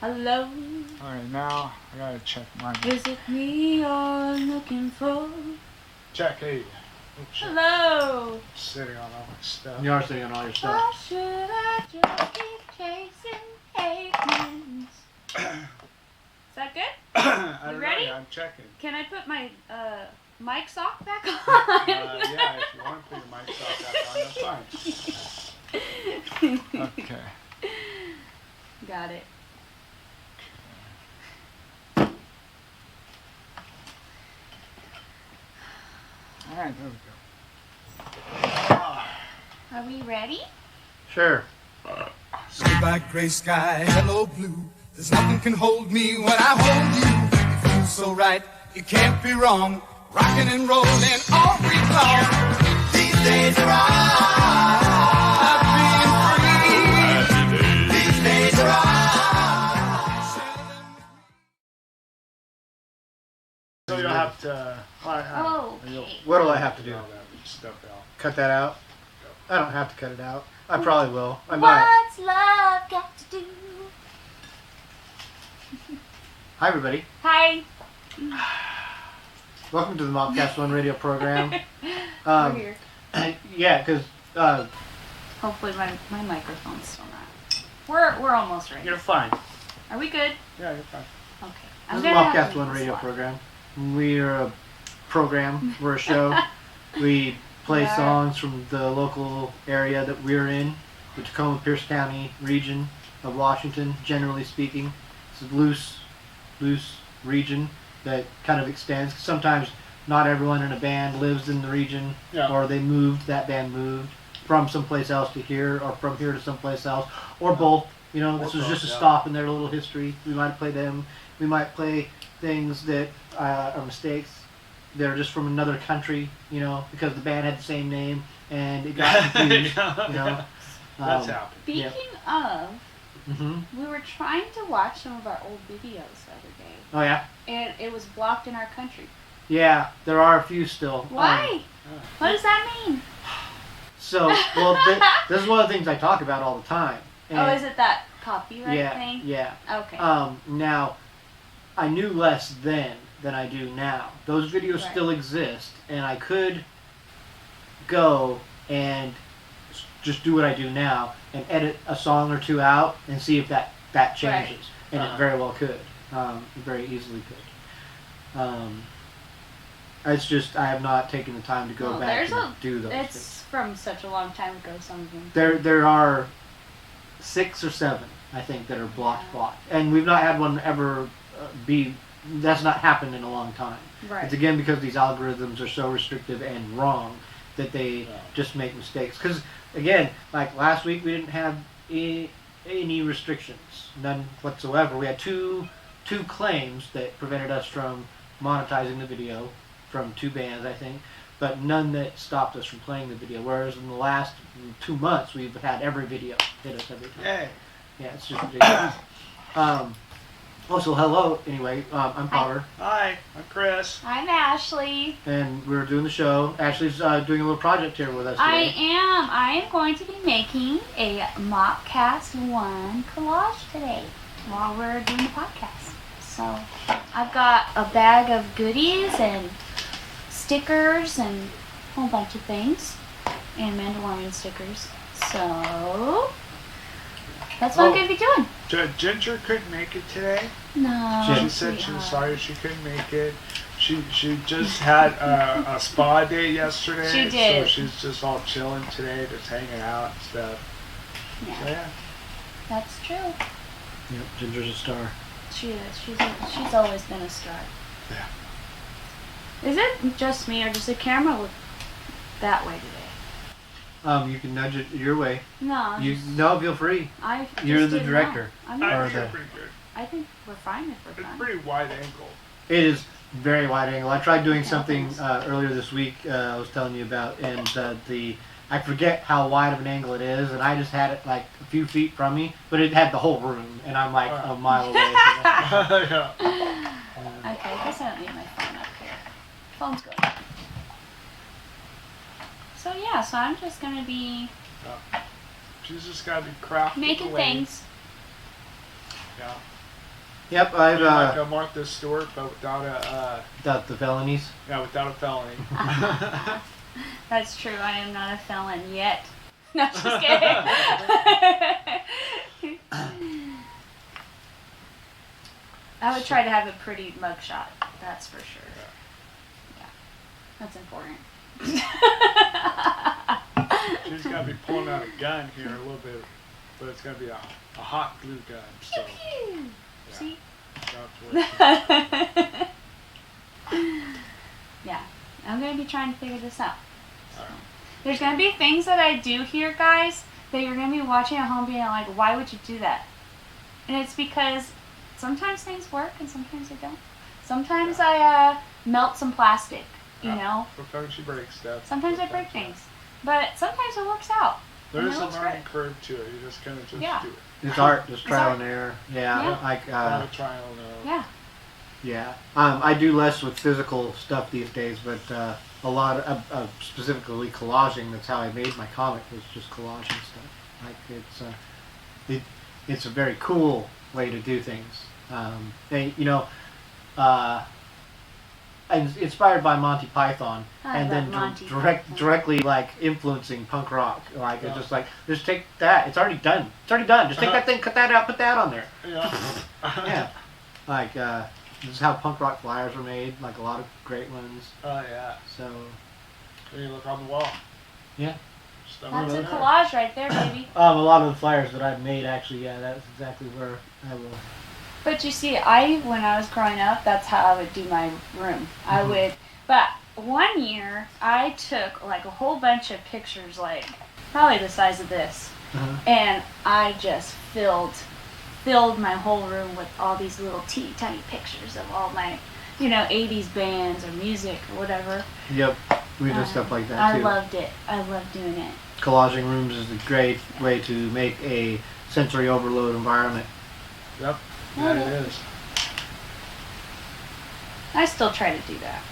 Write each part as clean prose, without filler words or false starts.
Hello. Alright, now I gotta check mine. Is it me you're looking for? Check, hey. Oops, Hello. sitting on all my stuff. You are sitting on all your Why stuff. should I just keep chasing Aikmans? Is that good? I don't ready? know, yeah, I'm checking. Can I put my mic sock back on? Yeah, if you want to put your mic sock back on, that's fine. Okay. Got it. Alright, there we go. Are we ready? Sure. Goodbye, gray sky, hello, blue. There's nothing can hold me when I hold you. You feel so right, it can't be wrong. Rocking and rolling all week long. These days are ours. Being free. These days are ours. So you'll have to... Okay. What'll I have to do? All that stuff out. Cut that out? I don't have to cut it out. I probably will. I might. What's love got to do? Hi, everybody. Hi. Welcome to the MAWPCAST 1 radio program. We're here. Yeah, because... Hopefully my microphone's still not. We're almost ready. You're fine. Are we good? Yeah, you're fine. Okay. this is the gonna have MAWPCAST to 1 move radio this program. We're a program. We're a show. We play Yeah. songs from the local area that we're in, the Tacoma, Pierce County region of Washington, generally speaking. It's a loose region that kind of extends. Sometimes not everyone in a band lives in the region, Yeah. or that band moved from someplace else to here, or from here to someplace else, or both. You know, this was just a stop in their little history. We might play them. We might play things that are mistakes. They're just from another country, you know, because the band had the same name and it got confused, you know. That's happened. Speaking of, Mm-hmm. we were trying to watch some of our old videos the other day, Oh, yeah? and it was blocked in our country. Yeah, there are a few still. Why? What does that mean? Well, this is one of the things I talk about all the time. Oh, is it that copyright thing? Yeah. Okay. Now, I knew less then than I do now. Those videos Right. still exist, and I could go and just do what I do now and edit a song or two out and see if that changes. And it very well could. Very easily could. It's just I have not taken the time to go back and do those It's things. from such a long time ago, some of them. There are 6 or 7, I think, that are blocked. And we've not had one ever that's not happened in a long time. Right. It's again because these algorithms are so restrictive and wrong that they just make mistakes. Because again, like last week we didn't have any restrictions, none whatsoever. We had two claims that prevented us from monetizing the video from 2 bands, I think, but none that stopped us from playing the video. Whereas in the last 2 months we've had every video hit us every time. Yay. Yeah, it's just ridiculous. Also, hello, anyway, I'm Power. Hi, I'm Chris. I'm Ashlee. And we're doing the show. Ashlee's doing a little project here with us today. I am going to be making a MAWPCAST 1 collage today while we're doing the podcast. So I've got a bag of goodies and stickers and a whole bunch of things. And Mandalorian stickers. So that's what I'm going to be doing. Ginger couldn't make it today. No. She said she was sorry she couldn't make it. She just had a spa day yesterday. She did. So she's just all chilling today, just hanging out and stuff. Yeah. So yeah. That's true. Yep, Ginger's a star. She is. She's always been a star. Yeah. Is it just me, or does the camera look that way today? You can nudge it your way. No. No, feel free. You're the director. I'm I not think the- you're pretty good. I think we're fine if we're It's fine. pretty wide angle. It is very wide angle. I tried doing Yeah, something thanks. earlier this week I was telling you about, and I forget how wide of an angle it is, and I just had it like a few feet from me, but it had the whole room, and I'm like a mile away from it. Yeah. Okay, I guess I don't need my phone up here. Phone's good. So yeah, so I'm just gonna be She's just got to be crafty. making things. Yeah. Yep, I've like a Martha Stewart, but without without the felonies. yeah, without a felony. That's true. I am not a felon yet. No, just kidding. I would try to have a pretty mugshot. That's for sure. Yeah, that's important. She's got to be pulling out a gun here a little bit, but it's going to be a hot glue gun. So, yeah. See? That's Yeah, I'm gonna be trying to figure this out. Alright. There's gonna be things that I do here, guys, that you're gonna be watching at home being like, why would you do that? And it's because sometimes things work and sometimes they don't. Sometimes I melt some plastic, you know. Sometimes she breaks stuff. Sometimes I break things, but sometimes it works out. There's a learning curve to it. You just kind of just do it. It's art, just trial and error. Yeah, like Not a trial and error. Yeah. Yeah, I do less with physical stuff these days, but a lot of specifically collaging. That's how I made my comic, was just collaging stuff. Like it's a very cool way to do things. And inspired by Monty Python, and then directly like influencing punk rock. Like it's just like, just take that. It's already done. It's already done. Just take that thing, cut that out, put that on there. Yeah. Yeah. Like this is how punk rock flyers were made. Like a lot of great ones. Oh yeah. So. Then you look on the wall. Yeah. That's a collage right there, baby. A lot of the flyers that I've made, actually, yeah, that's exactly where I will. But you see, when I was growing up, that's how I would do my room. But one year, I took like a whole bunch of pictures, like probably the size of this, and I just filled my whole room with all these little teeny tiny pictures of all my, 80s bands or music or whatever. Yep, we did stuff like that too. I loved it. I loved doing it. Collaging rooms is a great way to make a sensory overload environment. Yep. Yeah, it is. I still try to do that.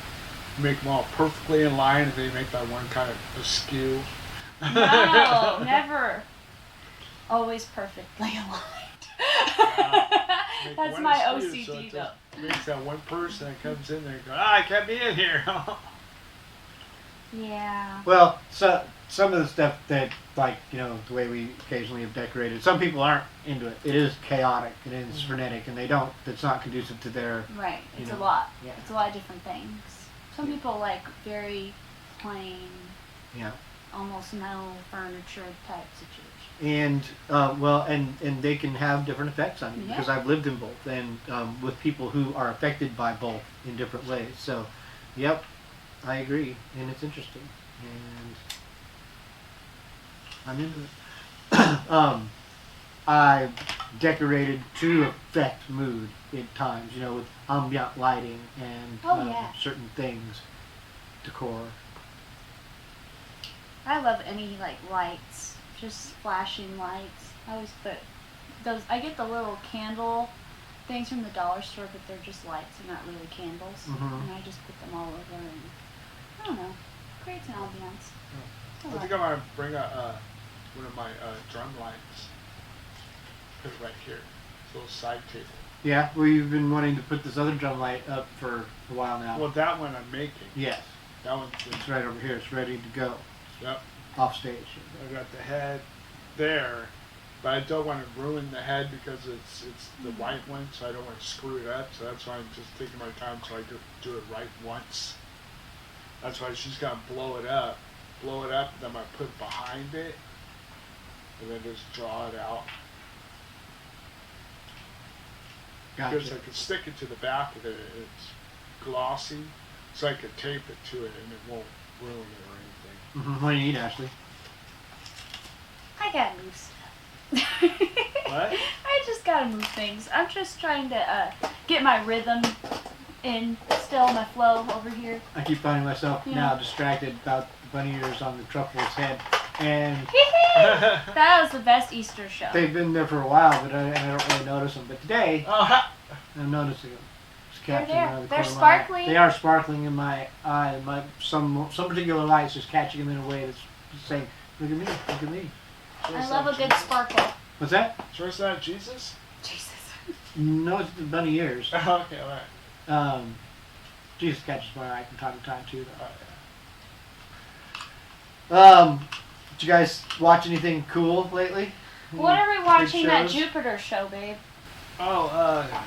Make them all perfectly in line, and they make that one kind of askew. No, never. Always perfectly aligned. That's my OCD, so it though. Makes that one person that comes in there and goes, I can't be in here. Yeah. Well, so some of the stuff that, like, the way we occasionally have decorated, some people aren't into it. It is chaotic, and it is frenetic, and it's not conducive to their... Right, it's a lot. Yeah. It's a lot of different things. Some people like very plain, almost no furniture type situation. And, and they can have different effects on you, because I've lived in both, and with people who are affected by both in different ways. So, yep, I agree, and it's interesting, and I'm into it. I've decorated to affect mood at times, with ambient lighting and certain things, decor. I love any lights, just flashing lights. I always put those. I get the little candle things from the dollar store, but they're just lights. They're not really candles, and I just put them all over. And I don't know, creates an ambiance. I think I might bring one of my drum lights. Put it right here. It's a little side table. Yeah, well, you've been wanting to put this other drum light up for a while now. Well, that one I'm making. Yes. That one's it's right over here. It's ready to go. Yep. Off stage. I got the head there, but I don't want to ruin the head because it's the white one, so I don't want to screw it up. So that's why I'm just taking my time so I do it right once. That's why she's gonna blow it up, then I'm gonna put it behind it, and then just draw it out. Gotcha. Because I could stick it to the back of it. It's glossy, so I could tape it to it, and it won't ruin it or anything. What do you need, Ashley? I gotta move stuff. What? I just gotta move things. I'm just trying to get my rhythm in, still my flow over here. I keep finding myself now distracted about the bunny ears on the truffle's head, and that was the best Easter show. they've been there for a while, but I don't really notice them. But today, I'm noticing them. Just catching them out of the They're corner of my eye. sparkling. They are sparkling in my eye. Some particular light's just catching them in a way that's saying, "Look at me, look at me." I love a good sparkle. What's that? Sure, it's not Jesus? Jesus. No, it's been a bunch of years. Okay, all right. Jesus catches my eye from time to time too. Oh, Though. Did you guys watch anything cool lately? What are we Big watching that shows? Jupiter show, babe? Oh,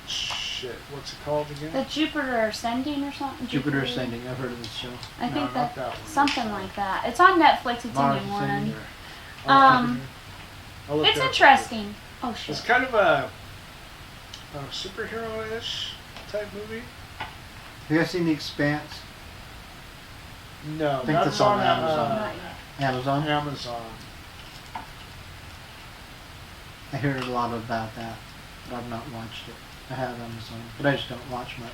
shit. What's it called again? The Jupiter Ascending or something? Jupiter Ascending. I've heard of this show. I No, think not that one. something like that. It's on Netflix. It's Mars a new one. Ascending. I'll look It's it up. interesting. Oh shit. It's kind of a superhero-ish type movie. Have you guys seen The Expanse? No, I think that's on Amazon. Not yet. Amazon? Amazon. I heard a lot about that, but I've not watched it. I have Amazon, but I just don't watch much.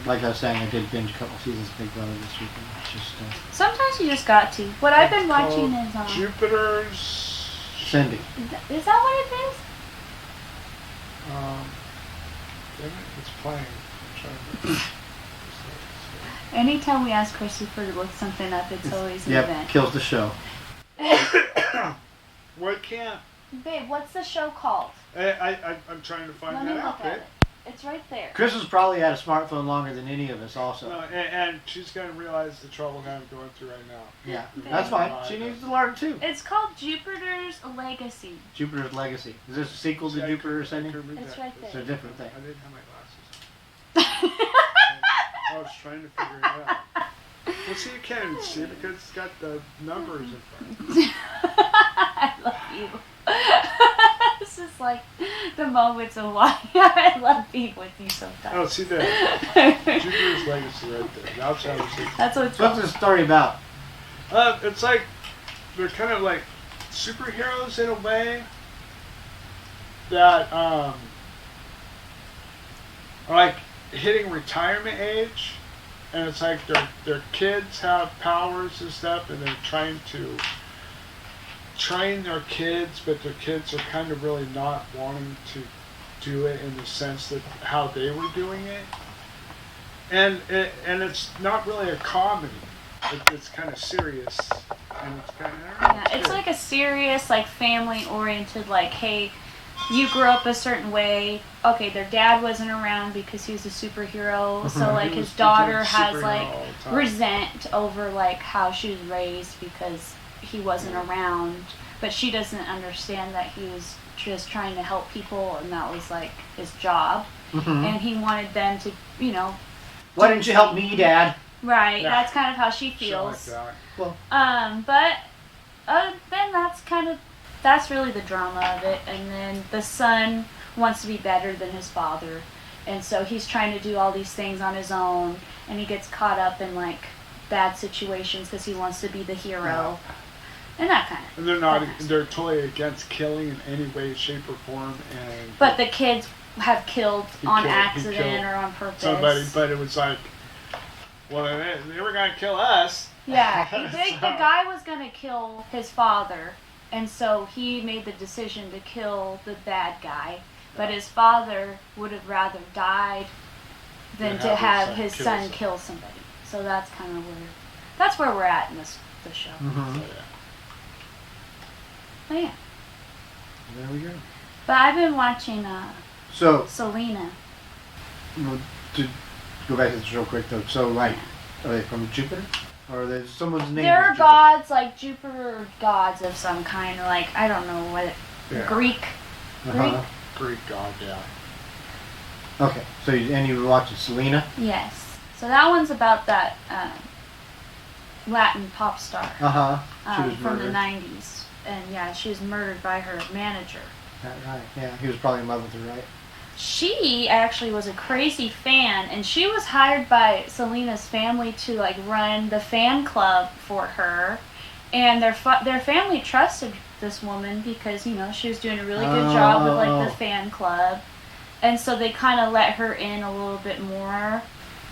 Like I was saying, I did binge a couple seasons of Big Brother this weekend. It's just Sometimes you just got to. What I've been It's watching called is Jupiter's. Cindy. Is that what it is? Damn it, it's playing. I'm trying to. Anytime we ask Christopher to look something up, it's always an Yep, event. kills the show. What can't? Babe, what's the show called? I'm trying to find Let me that look out, at babe. it. It's right there. Chris has probably had a smartphone longer than any of us also. No, and she's going to realize the trouble I'm going through right now. Yeah, that's fine. She needs to learn too. It's called Jupiter's Legacy. Jupiter's Legacy. Is this a sequel to See, Jupiter I Ascending? could read It's that. right It's there. a different thing. I didn't have my glasses. I was trying to figure it out. Well, see, you can't even see it because it's got the numbers in front. I love you. This is like the moments of why I love being with you sometimes. Oh, see that? Jupiter's Legacy right there. That's how it's. That's what it's What's called. this story about? It's like they're kind of like superheroes in a way that are like hitting retirement age, and it's like their kids have powers and stuff, and they're trying to train their kids, but their kids are kind of really not wanting to do it in the sense that how they were doing it, and it's not really a comedy. It's kind of serious, and it's kind of Yeah, it's like a serious, like family-oriented, like, hey, you grew up a certain way. Okay, their dad wasn't around because he was a superhero, so like He his was daughter a has superhero like all the time. resent over like how she was raised because he wasn't around, but she doesn't understand that he was just trying to help people and that was like his job, Mhm. and he wanted them to, you know, Why didn't you help me, Dad? right. Yeah. That's kind of how she Shit feels. like that. But then that's really the drama of it. And then the son wants to be better than his father, and so he's trying to do all these things on his own, and he gets caught up in like bad situations because he wants to be the hero, and that kind of. And they're totally against killing in any way, shape, or form. And But the kids have killed He on killed- he accident killed or on purpose. somebody, but it was like, well, they were gonna kill us. Yeah, the So- guy was gonna kill his father, and so he made the decision to kill the bad guy. But his father would have rather died than to have his son kill somebody. So that's kind of where we're at in the show. Mm-hmm. So, Oh yeah, There we go. but I've been watching So, Selena. well, to go back to this real quick though, so like, are they from Jupiter? Or are they someone's name? There is are Jupiter? gods like Jupiter, gods of some kind, like I don't know what Yeah. Greek. Uh-huh. Greek god, yeah. Okay, so you were watching Selena? Yes. So that one's about that Latin pop star. Uh-huh. She was From the murdered. 90s. And yeah, she was murdered by her manager. That right, yeah. He was probably in love with her, right? She actually was a crazy fan, and she was hired by Selena's family to like run the fan club for her. And their family trusted this woman because, you know, she was doing a really good job with like the fan club. And so they kind of let her in a little bit more,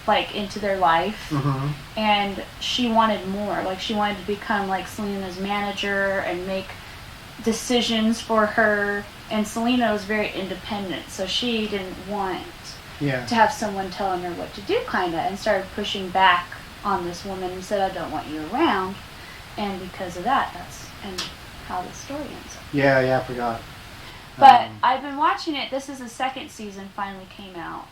like, into their life. Mm-hmm. And she wanted more. Like, she wanted to become like Selena's manager and make decisions for her. And Selena was very independent, so she didn't want Yeah. to have someone telling her what to do, kind of, and started pushing back on this woman and said, I don't want you around. And because of that, that's how the story ends up. Yeah, I forgot. But I've been watching it. This is the second season finally came out.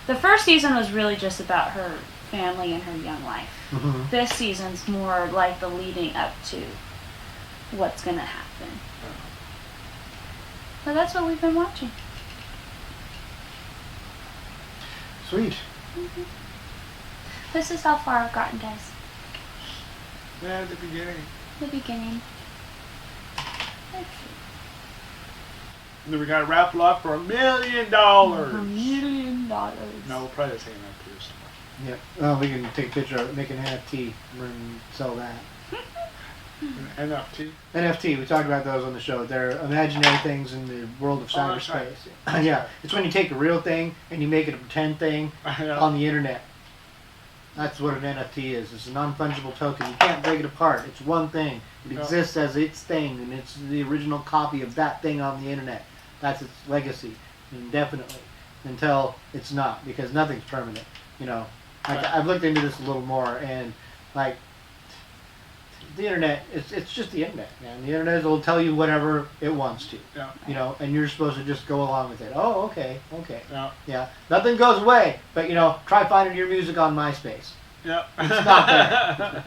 The first season was really just about her family and her young life. Mm-hmm. This season's more like the leading up to what's going to happen. So that's what we've been watching. Sweet. Mm-hmm. This is how far I've gotten, guys. Yeah, the beginning. The beginning. Let's see. And then we got to raffle off for $1 million. $1 million. No, we'll probably just hang up here somewhere. Yep. Well, we can take a picture of it, make an NFT, and sell that. An NFT? NFT, we talked about those on the show. They're imaginary things in the world of cyberspace. Yeah, it's when you take a real thing and you make it a pretend thing on the internet. That's what an NFT is. It's a non-fungible token. You can't break it apart. It's one thing. It exists as its thing, and it's the original copy of that thing on the internet. That's its legacy, indefinitely, until it's not, because nothing's permanent. You know, I've looked into this a little more, and like the internet, it's just the internet, man. The internet will tell you whatever it wants to. Yeah. You know, and you're supposed to just go along with it. Oh, okay. Yeah. Yeah. Nothing goes away, but you know, try finding your music on MySpace. Yeah. It's not there.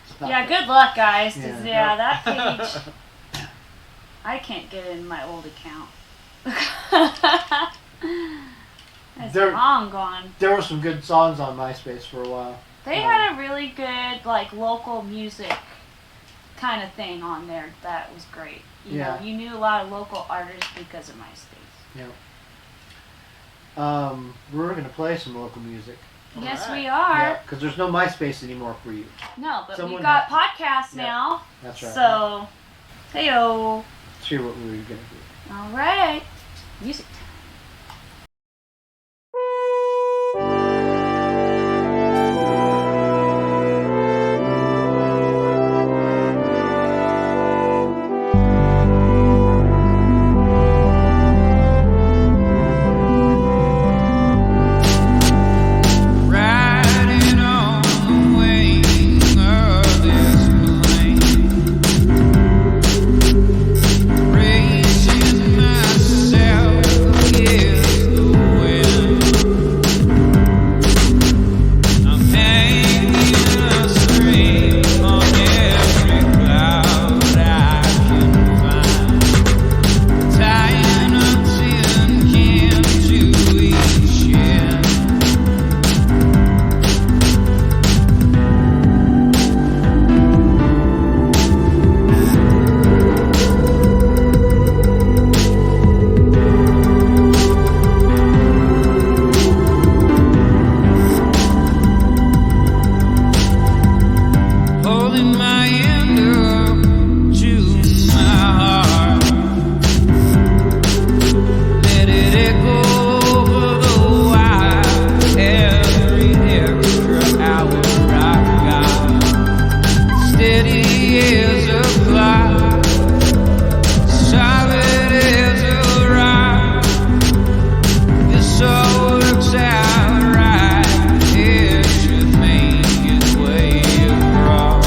It's not Yeah, there. good luck, guys. 'Cause, Yeah. that page, I can't get in my old account. It's There- long gone. There were some good songs on MySpace for a while. They had a really good, like, local music kind of thing on there that was great. You know, you knew a lot of local artists because of MySpace. Yeah. We're gonna play some local music. Yes, Alright. we are. Yeah, because there's no MySpace anymore for you. No, but Someone we've got had- podcasts Yeah. now. That's right. So, hey-o. Let's hear what we were gonna do. All right. Music time. Riding on the wing of this plane, raising myself against the wind. I'm hanging a string on every cloud I can find, tying a tin can to each end. Holding my hand up to my heart, let it echo over the wire. Every extra hour I've got, steady as a clock, solid as a rock. This all works out right. It should make its way across.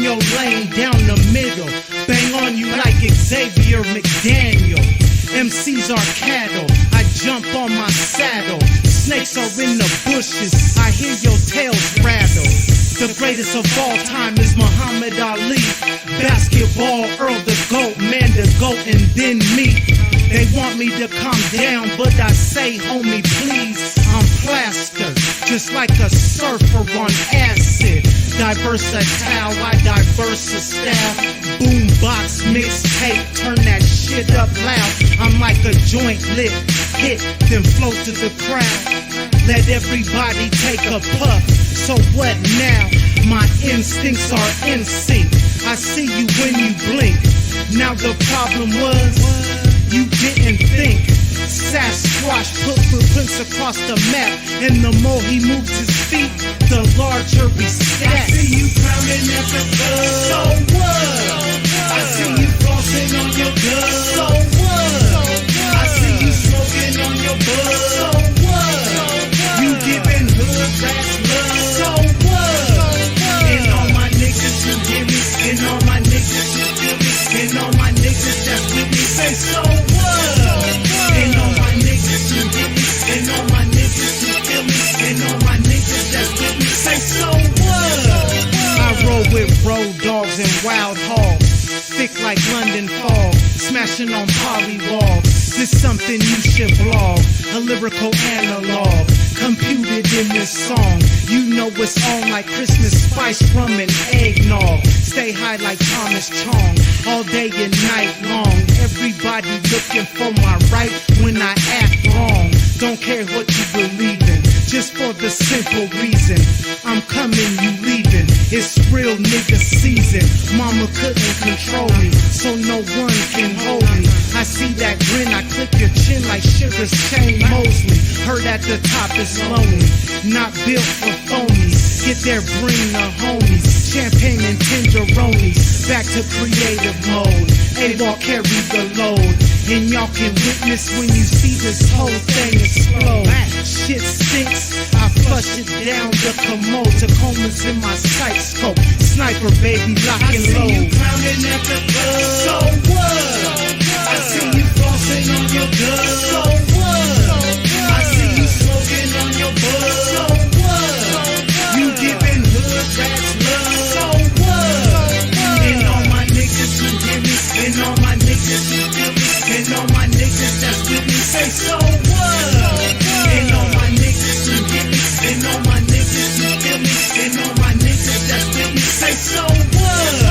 in your lane down the middle. Bang on you like Xavier McDaniel. MCs are cattle, I jump on my saddle. Snakes are in the bushes, I hear your tails rattle. The greatest of all time is Muhammad Ali. Basketball, Earl the GOAT, man the GOAT, and then me. They want me to calm down, but I say, homie, please, I'm plaster, just like a surfer on acid. Versatile, I diverse the style. Boombox mixtape, turn that shit up loud. I'm like a joint lit, hit, then float to the crowd. Let everybody take a puff. So what now? My instincts are in sync. I see you when you blink. Now the problem was, you didn't think. Sasquatch put footprints across the map, and the more he moves his feet, the larger he stacks. I see you pounding at the club. So what? I see you flossing on your glove. So what? I see you smoking on your bud. So what? You giving hood rats love. So what? And all my niggas who give me, and all my niggas who feel me, and all my niggas that's with me say so what? And all my niggas who give me, and all my niggas who feel me, and all my niggas that's with me say so what? I roll with road dogs and wild hogs, thick like London fog, smashing on polywalls. This something you should blog, a lyrical analog, computed in this song. You know it's on like Christmas spice rum and eggnog. Stay high like Thomas Chong, all day and night long. Everybody looking for my right when I act wrong. Don't care what you believe in, just for the simple reason I'm coming, you leaving. It's real nigga season. Mama couldn't control me, so no one can hold me. I see that grin, I click your chin like Sugar Shane Mosley. Heard at the top is lonely, not built for phonies. Get there, bring the homies, champagne and tenderonis. Back to creative mode, AWOL carry the load. And y'all can witness when you see this whole thing explode. Shit stinks, I flush it down the commode. Tacoma's in my sight scope, sniper baby lock and load. I see you pounding at the club. So what? I see you flossing on your glove. So what? I see you smoking on your bud. So what? You giving hood rats love. So what? And all my niggas who give me, and all my niggas who feel me, and all my niggas that's with me say so what? And all my niggas who give me, and all my niggas who feel me, and all my niggas that's with me say so what?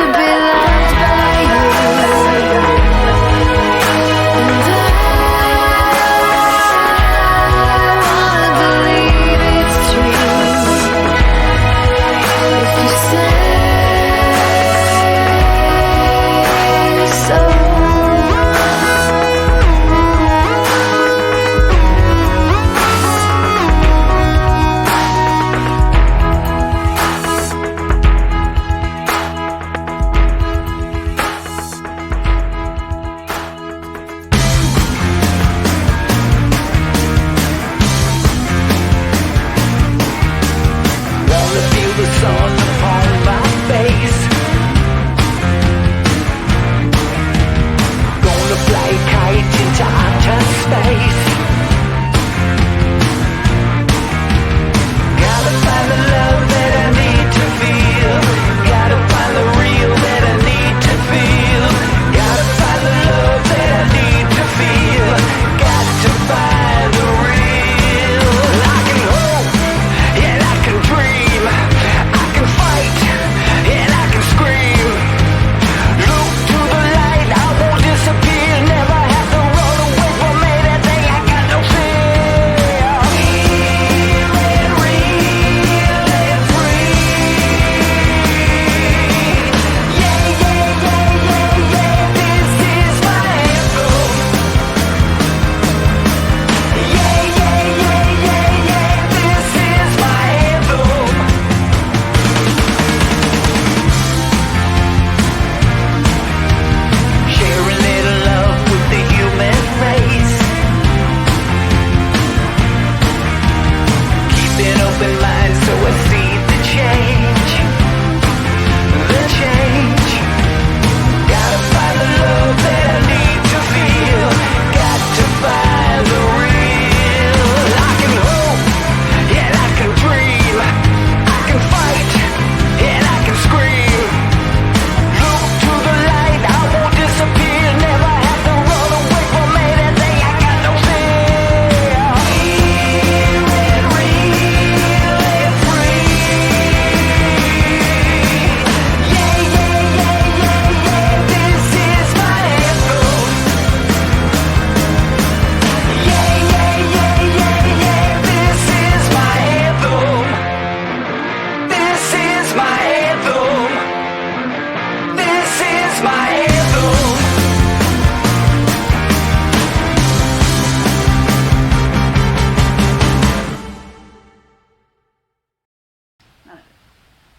to be loved by you. And I wanna believe it's true. If you say so. Wanna feel the sun upon my face. Gonna fly a kite into outer space. Gotta find the love that I need to feel. Gotta find the real that I need to feel. Gotta find the love that I need to feel. Got to find the real. I can hope and I can dream. I can fight and I can scream. Look to the light, I won't disappear. Never have to run away from anything. I got no fear. Here and real and free. Yeah, yeah, yeah, yeah, yeah. This is my anthem. Yeah, yeah, yeah, yeah, yeah. This is my anthem. Share a little love with the human race. Keep an open mind so I see the change. The change. Gotta find the love that I need to feel. Got to find the real. I can hope and I can dream. I can fight and I can scream. Look to the light, I won't disappear. Never have to run away from anything. I got no fear. Here and real and free. Yeah, yeah, yeah, yeah, yeah. This is my anthem. Yeah, yeah, yeah, yeah, yeah. This is my anthem. This is my anthem. This is my anthem.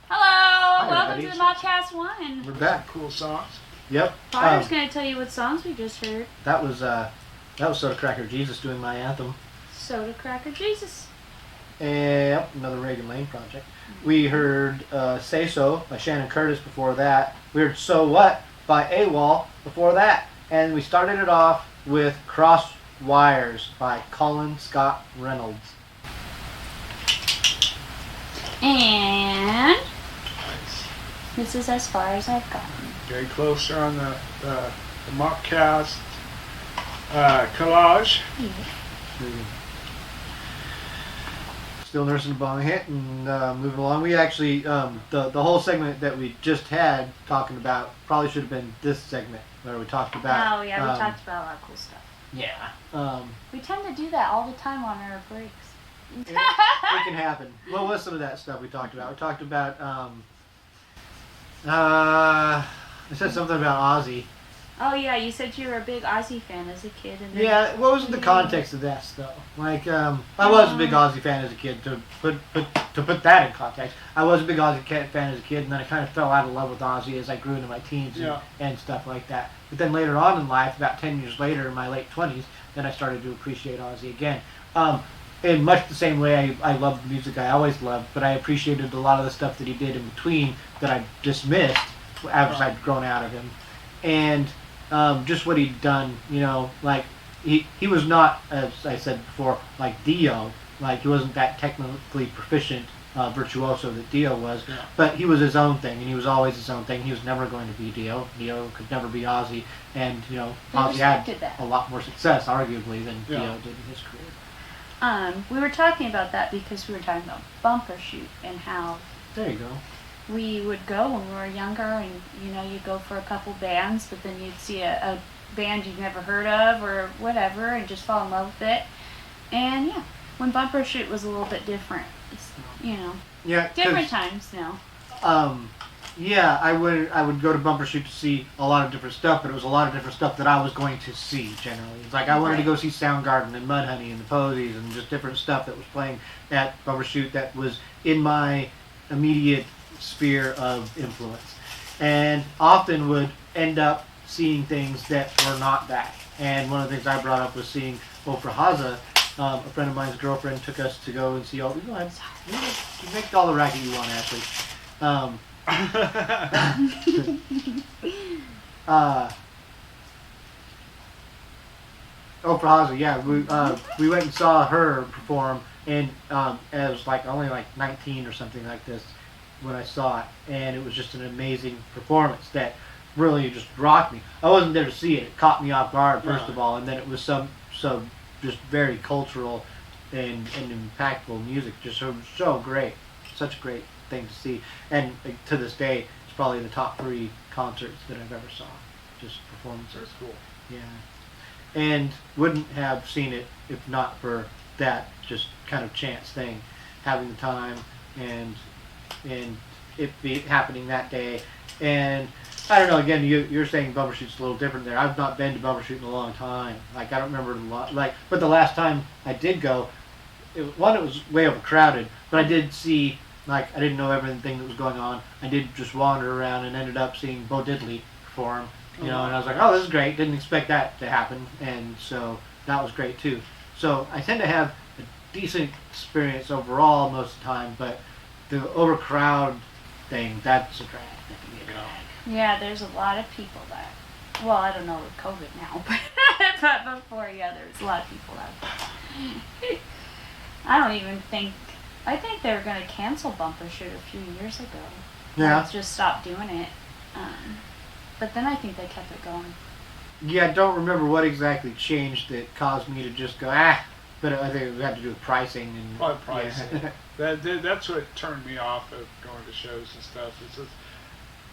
Hello, welcome to the everybody. MAWPCAST 1. We're back. Cool songs. Yep. Potter's going to tell you what songs we just heard. That was Soda Cracker Jesus doing my anthem. Soda Cracker Jesus. And yep, another Reagan Lane project. We heard Say So by Shannon Curtis before that. We heard So What by AWOL before that. And we started it off with Cross Wires by Colin Scott Reynolds. And Nice. this is as far as I've gotten. Getting closer on the MAWPCAST collage. Still nursing a bong hit and moving along. We actually, the whole segment that we just had talking about probably should have been this segment where we talked about. Oh, yeah, we talked about a lot of cool stuff. Yeah. We tend to do that all the time on our breaks. It can happen. What was some of that stuff we talked about? We talked about, I said something about Ozzy. Oh, yeah, you said you were a big Ozzy fan as a kid. And then Yeah, what was the context of that stuff? Like, I was a big Ozzy fan as a kid. To put that in context, I was a big Ozzy fan as a kid, and then I kind of fell out of love with Ozzy as I grew into my teens and stuff like that. But then later on in life, about 10 years later, in my late 20s, then I started to appreciate Ozzy again. In much the same way I loved the music I always loved, but I appreciated a lot of the stuff that he did in between that I dismissed as I'd grown out of him. And just what he'd done, you know, like he was not, as I said before, like Dio. Like he wasn't that technically proficient virtuoso that Dio was, but he was his own thing, and he was always his own thing. He was never going to be Dio. Dio could never be Ozzy, and you know, Ozzy had a lot more success, arguably, than Dio did in his career. We were talking about that because we were talking about Bumbershoot and how There you go. we would go when we were younger, and you'd go for a couple bands, but then you'd see a band you've never heard of or whatever, and just fall in love with it. And yeah, when Bumbershoot was a little bit different, it's Yeah. different times now. Yeah, I would go to Bumbershoot to see a lot of different stuff, but it was a lot of different stuff that I was going to see generally. It's like I wanted to go see Soundgarden and Mudhoney and the Posies and just different stuff that was playing at Bumbershoot that was in my immediate sphere of influence, and often would end up seeing things that were not that. And one of the things I brought up was seeing Ofra a friend of mine's girlfriend took us to go and see all. Go ahead, you make all the racket you want, Ashlee. Ofra, yeah, we went and saw her perform, and I was only 19 or something like this when I saw it, and it was just an amazing performance that really just rocked me. I wasn't there to see it; it caught me off guard first of all, and then it was some just very cultural and impactful music, just so great, such a great thing to see, and to this day, it's probably the top 3 concerts that I've ever saw, just performances. That's cool. Yeah, and wouldn't have seen it if not for that just kind of chance thing, having the time and it be happening that day. And I don't know, again, you're saying Bumbershoot's a little different there. I've not been to Bumbershoot in a long time. I don't remember a lot. But the last time I did go, it was way overcrowded, but I did see, I didn't know everything that was going on. I did just wander around and ended up seeing Bo Diddley perform, and I was like, oh, this is great. Didn't expect that to happen, and so that was great too. So I tend to have a decent experience overall most of the time, but the overcrowd thing, that's a drag. Yeah, there's a lot of people that. Well, I don't know with COVID now, but before, yeah, there was a lot of people that. I don't even think. I think they were going to cancel Bumbershoot a few years ago. Yeah. Just stopped doing it. But then I think they kept it going. Yeah, I don't remember what exactly changed that caused me to just go, but I think it had to do with pricing. And probably pricing. Yeah. That's what turned me off of going to shows and stuff. It's just,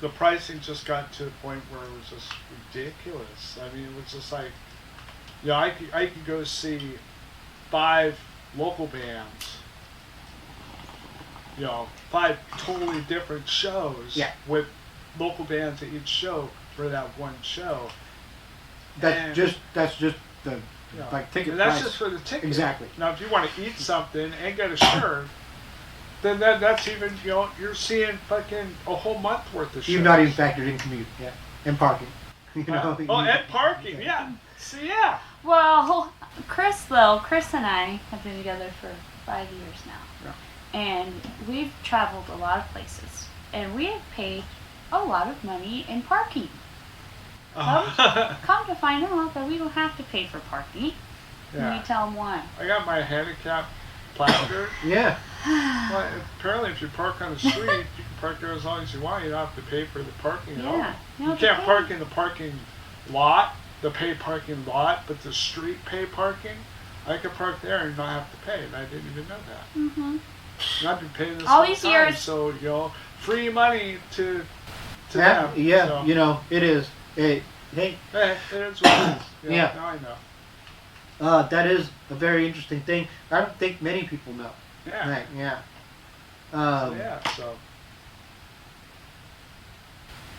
the pricing just got to a point where it was just ridiculous. I mean, it was just like, I could go see 5 local bands, 5 totally different shows with local bands at each show for that one show. That's just the ticket that's price. just for the ticket. Exactly. Now, if you want to eat something and get a shirt, then that's even, you're seeing fucking a whole month worth of shows. You've not even factored in commute, and parking. And parking, yeah. See, yeah. Well, Chris and I have been together for 5 years now. Yeah. And we've traveled a lot of places. And we have paid a lot of money in parking. Come to find out that we don't have to pay for parking. Yeah. And we tell them why. I got my handicapped placard. Yeah. Well, apparently, if you park on the street, you can park there as long as you want. You don't have to pay for the parking at all. You can't park in the parking lot, the paid parking lot, but the street pay parking, I could park there and not have to pay, and I didn't even know that. Mm-hmm. And I've been paying this all these years. So, free money to them. Yeah, so. It is. Hey. It is what it is. Yeah. Now I know. That is a very interesting thing. I don't think many people know. Yeah. So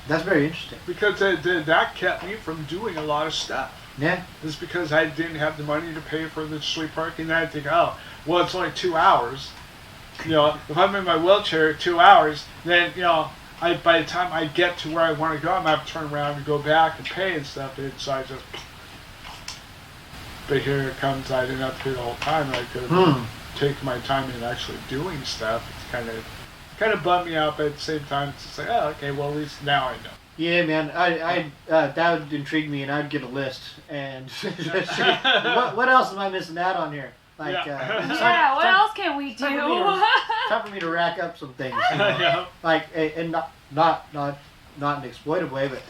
that's very interesting. Because that kept me from doing a lot of stuff. Yeah. It's because I didn't have the money to pay for the street parking. Then I think, it's only 2 hours. If I'm in my wheelchair 2 hours, then by the time I get to where I want to go, I'm gonna have to turn around and go back and pay and stuff. And so I just. But here it comes. I didn't have to pay the whole time. And I could have taken my time in actually doing stuff. It's kind of bummed me out, but at the same time, it's just like, okay, well, at least now I know. Yeah, man, I that would intrigue me, and I'd get a list. And what else am I missing out on here? What else can we do? Time for me to rack up some things. And not in an exploitive way, but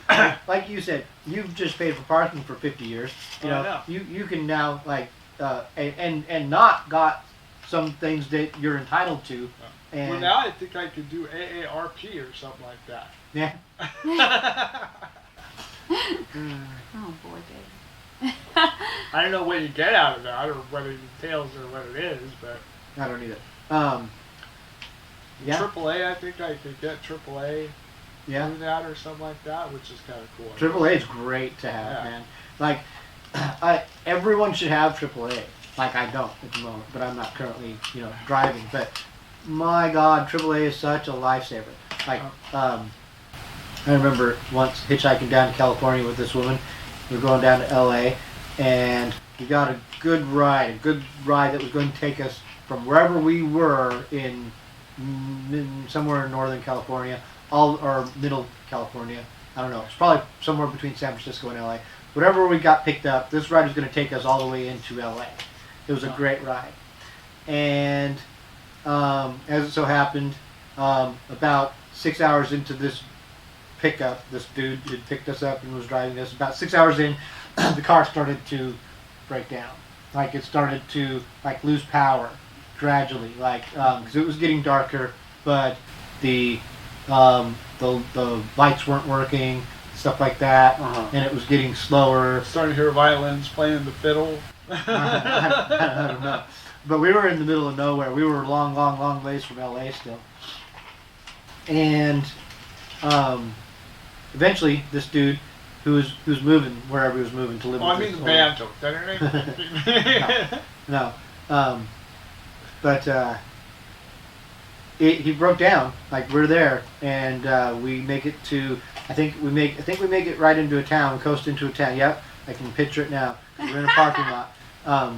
like you said, you've just paid for parking for 50 years. You can now and not got some things that you're entitled to. And well, now I think I could do AARP or something like that. yeah. Oh boy, Dave. I don't know what you get out of that, or what it entails, or what it is, but I don't either. Yeah. AAA, I think I could get AAA Yeah. through that or something like that, which is kind of cool. AAA is great to have, Yeah. man. Like, everyone should have AAA. Like, I don't at the moment, but I'm not currently, driving. But my God, AAA is such a lifesaver. Like, I remember once hitchhiking down to California with this woman. We were going down to LA, and we got a good ride that was going to take us from wherever we were in somewhere in Northern California, or Middle California. I don't know. It's probably somewhere between San Francisco and LA. Whatever we got picked up, this ride was going to take us all the way into LA. It was a great ride. And as it so happened, about 6 hours into this pickup, this dude had picked us up and was driving us. About 6 hours in, the car started to break down. Like, it started to lose power gradually, because it was getting darker, but the lights weren't working, stuff like that, and it was getting slower. Starting to hear violins playing the fiddle. I don't know. But we were in the middle of nowhere. We were long ways from LA still. And eventually, this dude who was moving wherever he was moving to live. Oh, I mean the band. Is that her name? No. But he broke down. Like, we're there, and we make it to. I think we make it right into a town. We coast into a town. Yep, I can picture it now. We're in a parking lot.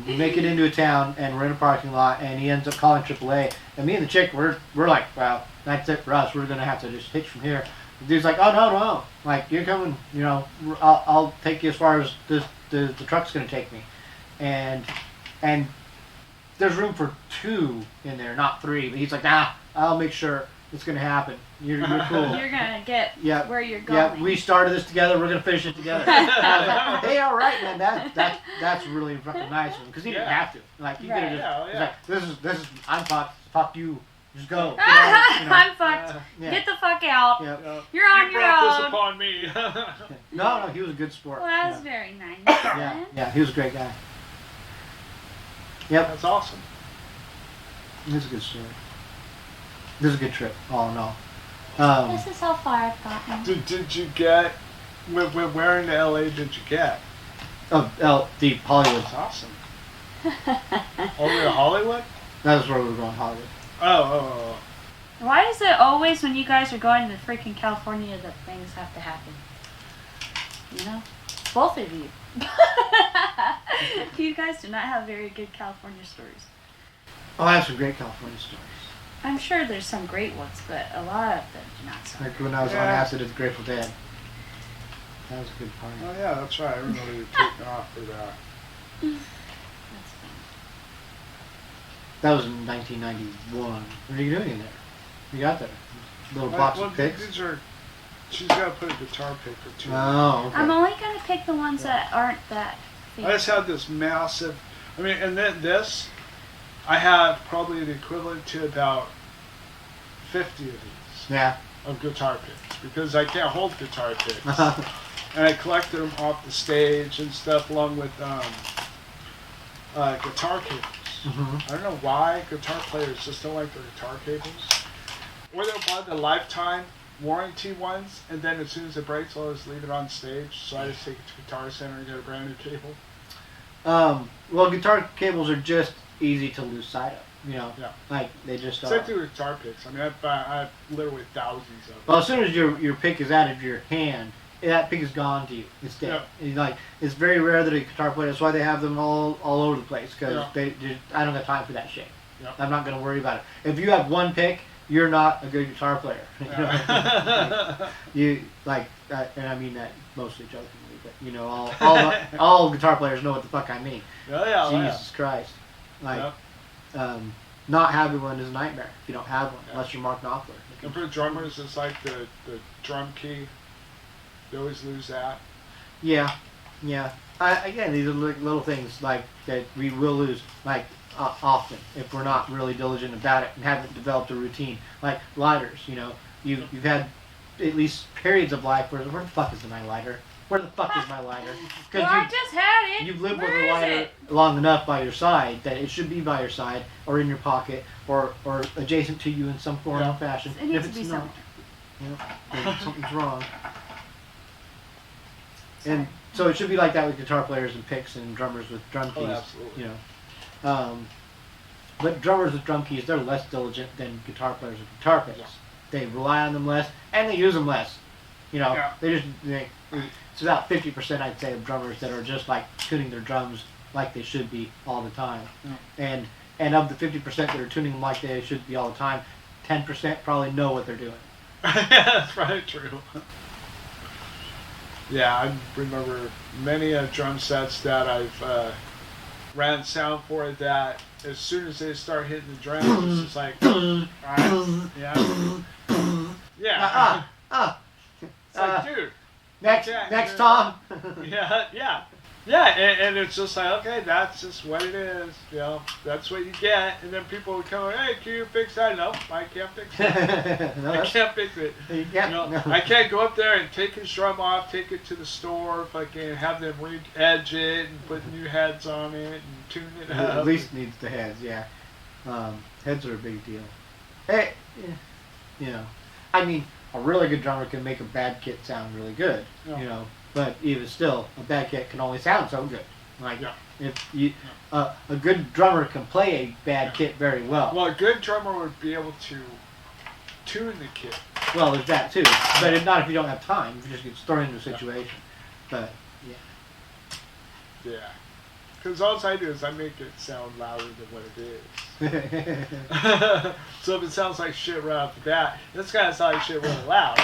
We make it into a town, and we're in a parking lot, and he ends up calling AAA. And me and the chick, we're like, well, that's it for us. We're gonna have to just hitch from here. The dude's like, oh no, like, you're coming. I'll take you as far as the truck's gonna take me, and there's room for 2 in there, not 3. But he's like, nah, I'll make sure it's gonna happen. You're cool. You're gonna get where you're going. Yeah, we started this together. We're gonna finish it together. I was like, hey, all right, man. That's really fucking nice of him, because he didn't have to. Like, he could have just. He's like, this is. I'm fucked. Fuck you. Just go. I'm fucked. Yeah. Get the fuck out. Yep. You're on you your brought this own. upon me. No, he was a good sport. Well, that was yeah. very nice. Yeah, he was a great guy. Yep, That's awesome. it was a good story. This is a good trip, all in all. This is how far I've gotten. Did you get? Where in LA did you get? The Hollywood. That's awesome. All the way to Hollywood? That was where we were going, Hollywood. Oh. Why is it always when you guys are going to freaking California that things have to happen? Both of you. You guys do not have very good California stories. Oh, I have some great California stories. I'm sure there's some great ones, but a lot of them do not sound Like when I was on acid at the Grateful Dead. That was a good party. Oh yeah, that's right. I remember you taking off for that. That's fun. That was in 1991. What are you doing in there? You got there? Little box of picks? She's got to put a guitar pick or 2. Oh, okay. I'm only going to pick the ones that aren't that big. I just had this massive. And then this, I have probably the equivalent to about 50 of these. Yeah. Of guitar picks, because I can't hold guitar picks. And I collected them off the stage and stuff, along with guitar cables. Mm-hmm. I don't know why guitar players just don't like their guitar cables. Or they'll buy the lifetime warranty ones, and then as soon as it breaks, I'll just leave it on stage. So I just take it to Guitar Center and get a brand new cable. Well, guitar cables are just easy to lose sight of. Yeah. Like, they just are. Same thing with guitar picks. I have literally thousands of them. Well, as soon as your pick is out of your hand, that pick is gone to you. It's dead. Yeah. It's very rare that a guitar player. That's why they have them all over the place, because Yeah. I don't have time for that shit. Yeah. I'm not going to worry about it. If you have one pick, you're not a good guitar player. And I mean that mostly jokingly, but all guitar players know what the fuck I mean. Jesus Christ, not having one is a nightmare if you don't have one, unless you're Mark Knopfler. And for drummers, it's like the drum key. They always lose that. Yeah. Again, these are little things like that we will lose, like often if we're not really diligent about it and haven't developed a routine. Like lighters, you know, you've had at least periods of life where the fuck is my lighter? Where the fuck is my lighter? Well, I just had it. You've lived Where with a is lighter it? long enough by your side that it should be by your side or in your pocket or adjacent to you in some form or fashion. It needs if to it's be not, you know, then something's wrong. And so it should be like that with guitar players and picks and drummers with drum keys. Oh, absolutely. You know, but drummers with drum keys, they're less diligent than guitar players with guitar picks. Yeah. They rely on them less and they use them less. You know, Yeah. it's about 50%, I'd say, of drummers that are just like tuning their drums like they should be all the time. Yeah. And of the 50% that are tuning them like they should be all the time, 10% probably know what they're doing. That's probably true. Yeah, I remember many drum sets that I've ran sound for that as soon as they start hitting the drums, it's just like, alright, yeah. It's like, dude. Next Tom. Yeah, and it's just like, okay, that's just what it is, you know, that's what you get, and then people would come, hey, can you fix that? No, I can't fix it. No, I can't fix it. You can't, know, no. I can't go up there and take his drum off, take it to the store, fucking have them re-edge it and put new heads on it and tune it up. At least needs the heads, yeah. Heads are a big deal. Hey, you know, I mean, a really good drummer can make a bad kit sound really good, you know. But even still, a bad kit can only sound so good. Like if you, a good drummer can play a bad kit very well. Well, a good drummer would be able to tune the kit. Well, there's that too. But if not, if you don't have time, you just get thrown into a situation. But yeah, because all I do is I make it sound louder than what it is. So if it sounds like shit right off the bat, it's gotta sound like shit really loud.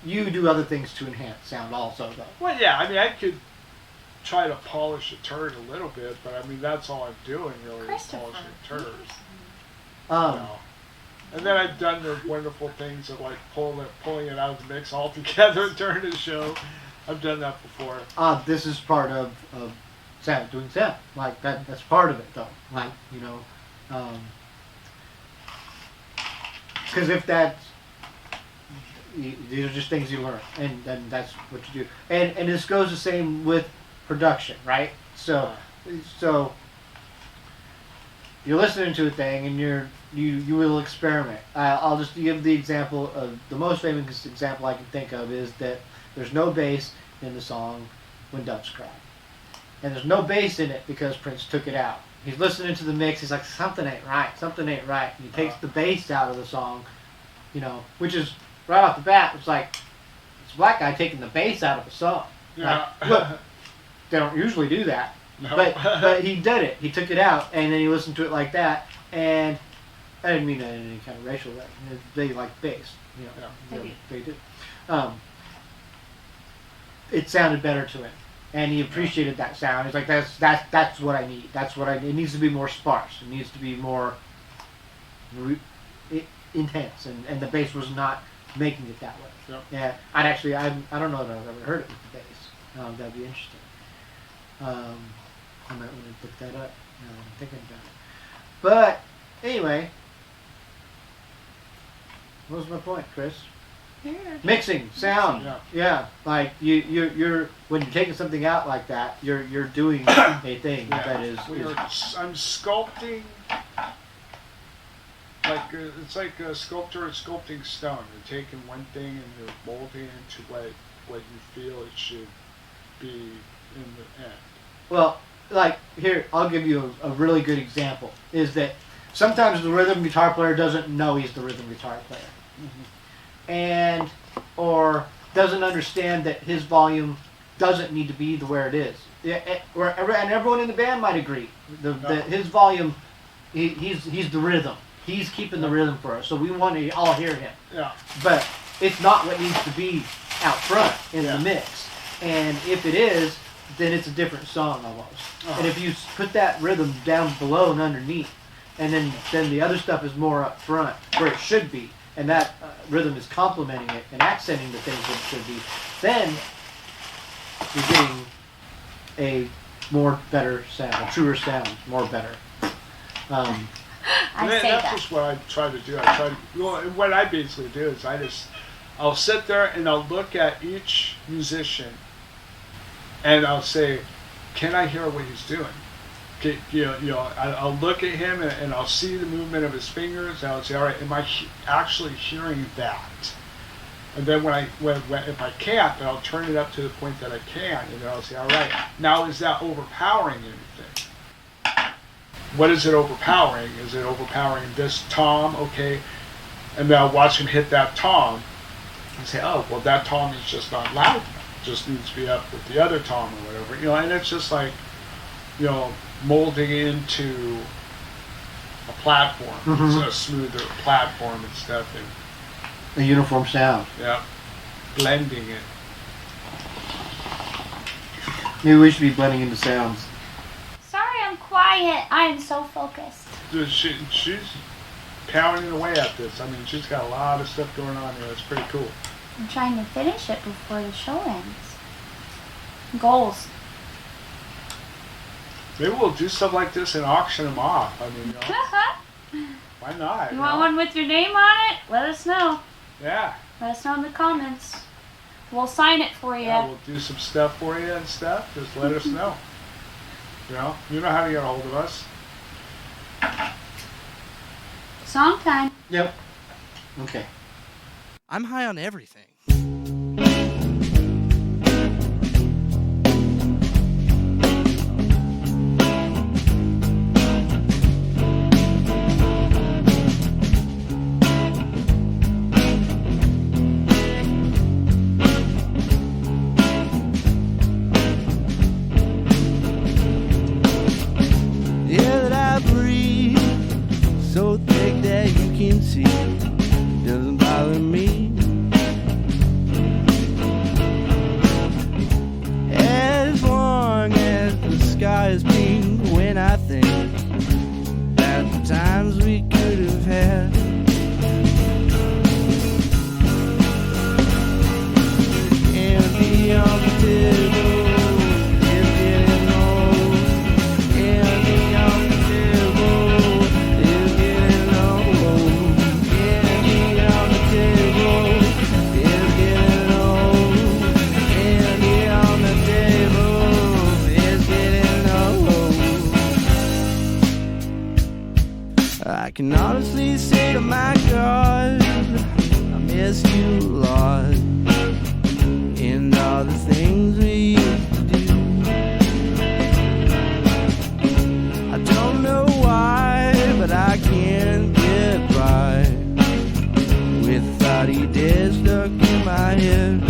You do other things to enhance sound also, though. Well, yeah, I mean, I could try to polish a turd a little bit, but I mean, that's all I'm doing, really, is polishing a turd. You know? And then I've done the wonderful things of, like, pulling it out of the mix altogether during the show. I've done that before. This is part of sound, doing sound. Like, that's part of it, though. Like, you know, because if that's, these are just things you learn, and then that's what you do. And this goes the same with production, right? So you're listening to a thing, and you will experiment. I'll just give the example of the most famous example I can think of is that there's no bass in the song "When Doves Cry," and there's no bass in it because Prince took it out. He's listening to the mix. He's like, something ain't right. Something ain't right. And he takes the bass out of the song, you know, which is right off the bat. It's like it's a black guy taking the bass out of a song. Yeah. Like, look, they don't usually do that, No. but he did it. He took it out, and then he listened to it like that. And I didn't mean that in any kind of racial way. They like bass, you know. They do. It sounded better to him, and he appreciated that sound. He's like, that's what I need. That's what I need. It needs to be more sparse. It needs to be more intense, and the bass was not making it that way. Yep. Yeah, I don't know if I've ever heard it with the bass. That'd be interesting. I might want to look that up now that I'm thinking about it. But anyway, what was my point, Chris? Mixing sound. Yeah, like you're when you're taking something out like that, you're doing a thing that is. I'm sculpting. Like it's like a sculptor is sculpting stone. You're taking one thing and you're molding it into what you feel it should be in the end. Well, like here, I'll give you a really good example. Is that sometimes the rhythm guitar player doesn't know he's the rhythm guitar player, and or doesn't understand that his volume doesn't need to be where it is. Yeah, and everyone in the band might agree. His volume, he's the rhythm. He's keeping the rhythm for us, so we want to all hear him. Yeah. But it's not what needs to be out front in the mix. And if it is, then it's a different song almost. And if you put that rhythm down below and underneath, and then the other stuff is more up front, where it should be, and that rhythm is complementing it and accenting the things that it should be, then you're getting a more better sound, a truer sound, more better. I say That's that. just what I try to do. What I basically do is I'll sit there and I'll look at each musician and I'll say, can I hear what he's doing? I'll look at him and I'll see the movement of his fingers and I'll say, all right, am I actually hearing that? And then if I can't, then I'll turn it up to the point that I can, and then I'll say, all right, now is that overpowering anything? What is it overpowering? Is it overpowering this tom? Okay. And then I'll watch him hit that tom and say, oh, well, that tom is just not loud enough. It just needs to be up with the other tom or whatever. And it's just like, molding into a platform. It's a smoother platform and stuff. And, A uniform sound. yeah, blending it. Maybe we should be blending into sounds. Sorry, I'm quiet. I am so focused. Dude, she's pounding away at this. I mean, she's got a lot of stuff going on here. It's pretty cool. I'm trying to finish it before the show ends. Goals. Maybe we'll do stuff like this and auction them off. I mean, why not? You want one with your name on it? Let us know. Yeah. Let us know in the comments. We'll sign it for you. Yeah, we'll do some stuff for you and stuff. Just let us know. You know how to get a hold of us. Song time. Yep. Okay. I'm high on everything. air that I breathe, so thick that you can see, doesn't bother me. As long as the sky is pink, when I think about the times we could have had. Empty on the table. I can honestly say to my God, I miss you a lot, and all the things we used to do. I don't know why, but I can't get by without you dead stuck in my head.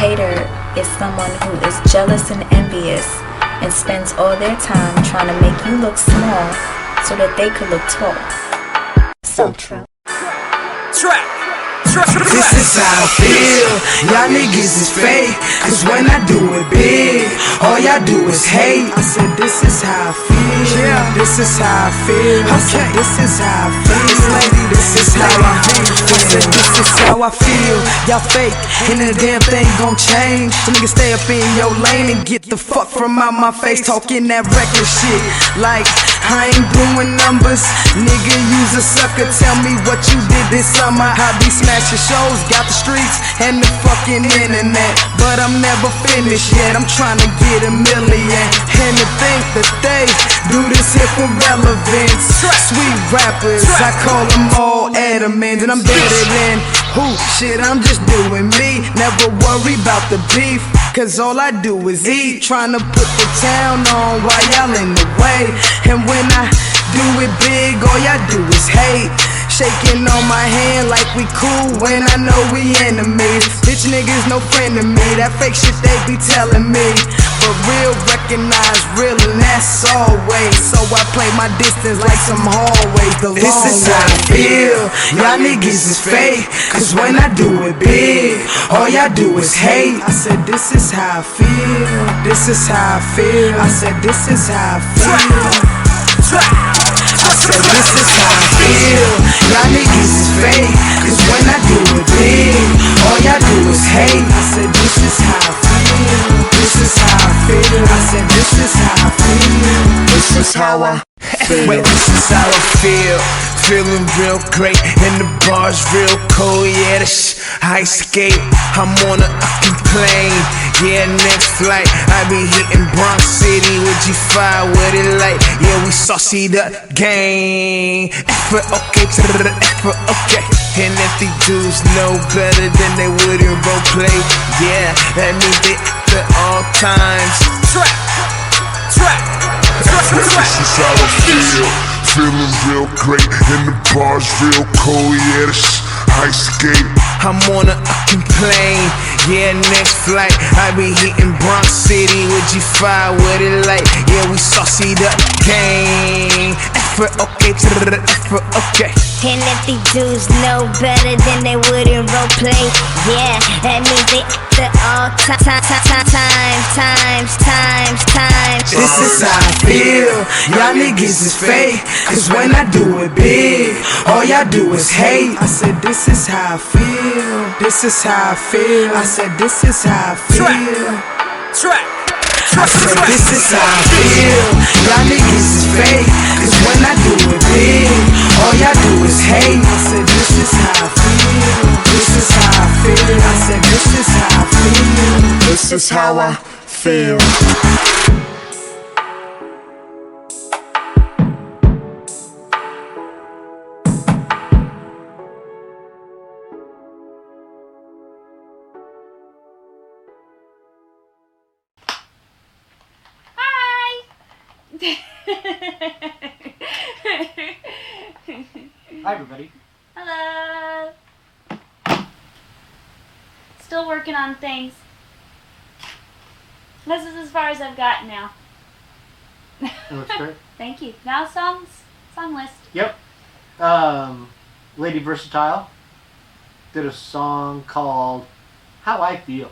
hater is someone who is jealous and envious and spends all their time trying to make you look small so that they could look tall. So true. This is how I feel. Y'all niggas is fake. Cause when I do it big, all y'all do is hate. I said this is how I feel. Yeah, this is how I feel. I said this is how I feel. This is how I feel. I said this is how I feel. Y'all fake, and the damn thing gon' change. So niggas stay up in your lane and get the fuck from out my face. Talking that reckless shit like I ain't doing numbers. Nigga, you's a sucker. Tell me what you did this summer. I be smashing shows, got the streets and the fucking internet, but I'm never finished yet. I'm trying to get $1 million, and to think that they do this here for relevance. Sweet rappers, I call them all adamant, and I'm better than who? Shit, I'm just doing me. Never worry about the beef, cause all I do is eat. Trying to put the town on while y'all in the way. And when I do it big, all y'all do is hate. Shaking on my hand like we cool when I know we enemies. Bitch niggas no friend to me. That fake shit they be telling me. But real recognize real, and that's always. So I play my distance like some hallways. This is how I feel. Y'all niggas is fake. Cause when I do it big, all y'all do is hate. I said this is how I feel. This is how I feel. I said this is how I feel. I said this is how I feel. Y'all niggas is fake. Cause when I do it big, all y'all do is hate. I said this is how I feel. This is how I feel. I said this is how I feel. This is how I feel. Wait, this is how I feel. Feeling real great, and the bar's real cold. Yeah, I skate. I'm on a fucking plane. Yeah, next flight I be hitting Bronx City with G5 with it like. Yeah, we saucy the gang. Effort okay to the effort okay. And if these dudes know better, then they wouldn't role play. Yeah, that means they act at all times. This is how I feel. Feeling real great, and the bar's real cold. Yeah, I skate. I'm on a fucking plane. Yeah, next flight I be hitting Bronx City with G5 with it like. Yeah, we saucy the gang. Effort okay to the effort okay. And if these dudes know better, then they wouldn't role play. Yeah, that means they act at all times. This is how I feel. Y'all niggas is fake. Cause when I do it big, all y'all do is hate. I said this is how I feel. This is how I feel. I said this is how I feel. I said this is how I feel. Y'all niggas is fake. Cause when I do it big, all y'all do is hate. I said this is how I feel. This is how I feel. I said this is how I feel. This is how I feel. Hi, everybody. Hello. Still working on things. This is as far as I've gotten now. It looks great. Thank you. Now song list. Yep. Lady Versatile did a song called How I Feel,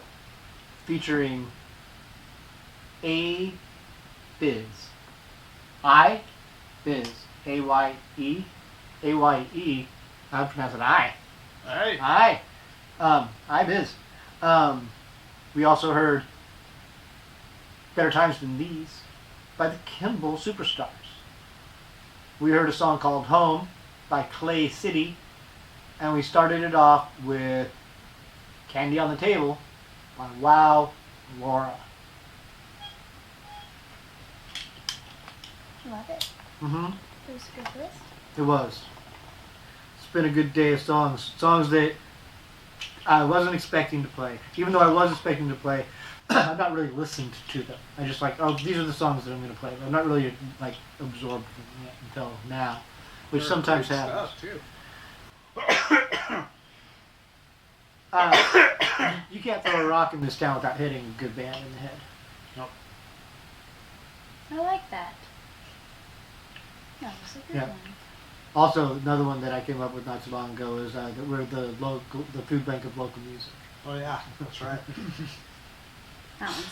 featuring A Biz. I Biz. A-Y-E. A-Y-E. I'm pronouncing I. Hey. I. I Biz. We also heard Better Times Than These by the Kimball Superstars. We heard a song called Home by Clay City. And we started it off with Candy on the Table by Wow Laura. Love it. Mm-hmm. It was a good list. It was. It's been a good day of songs. Songs that I wasn't expecting to play. Even though I was expecting to play, I've not really listened to them. I just like, oh, these are the songs that I'm going to play. I'm not really like absorbed them yet until now, which sometimes happens. Too. You can't throw a rock in this town without hitting a good band in the head. I like that. That was a good Yeah. one. Also, another one that I came up with not so long ago is that we're the food bank of local music. Oh yeah, that's right. That one's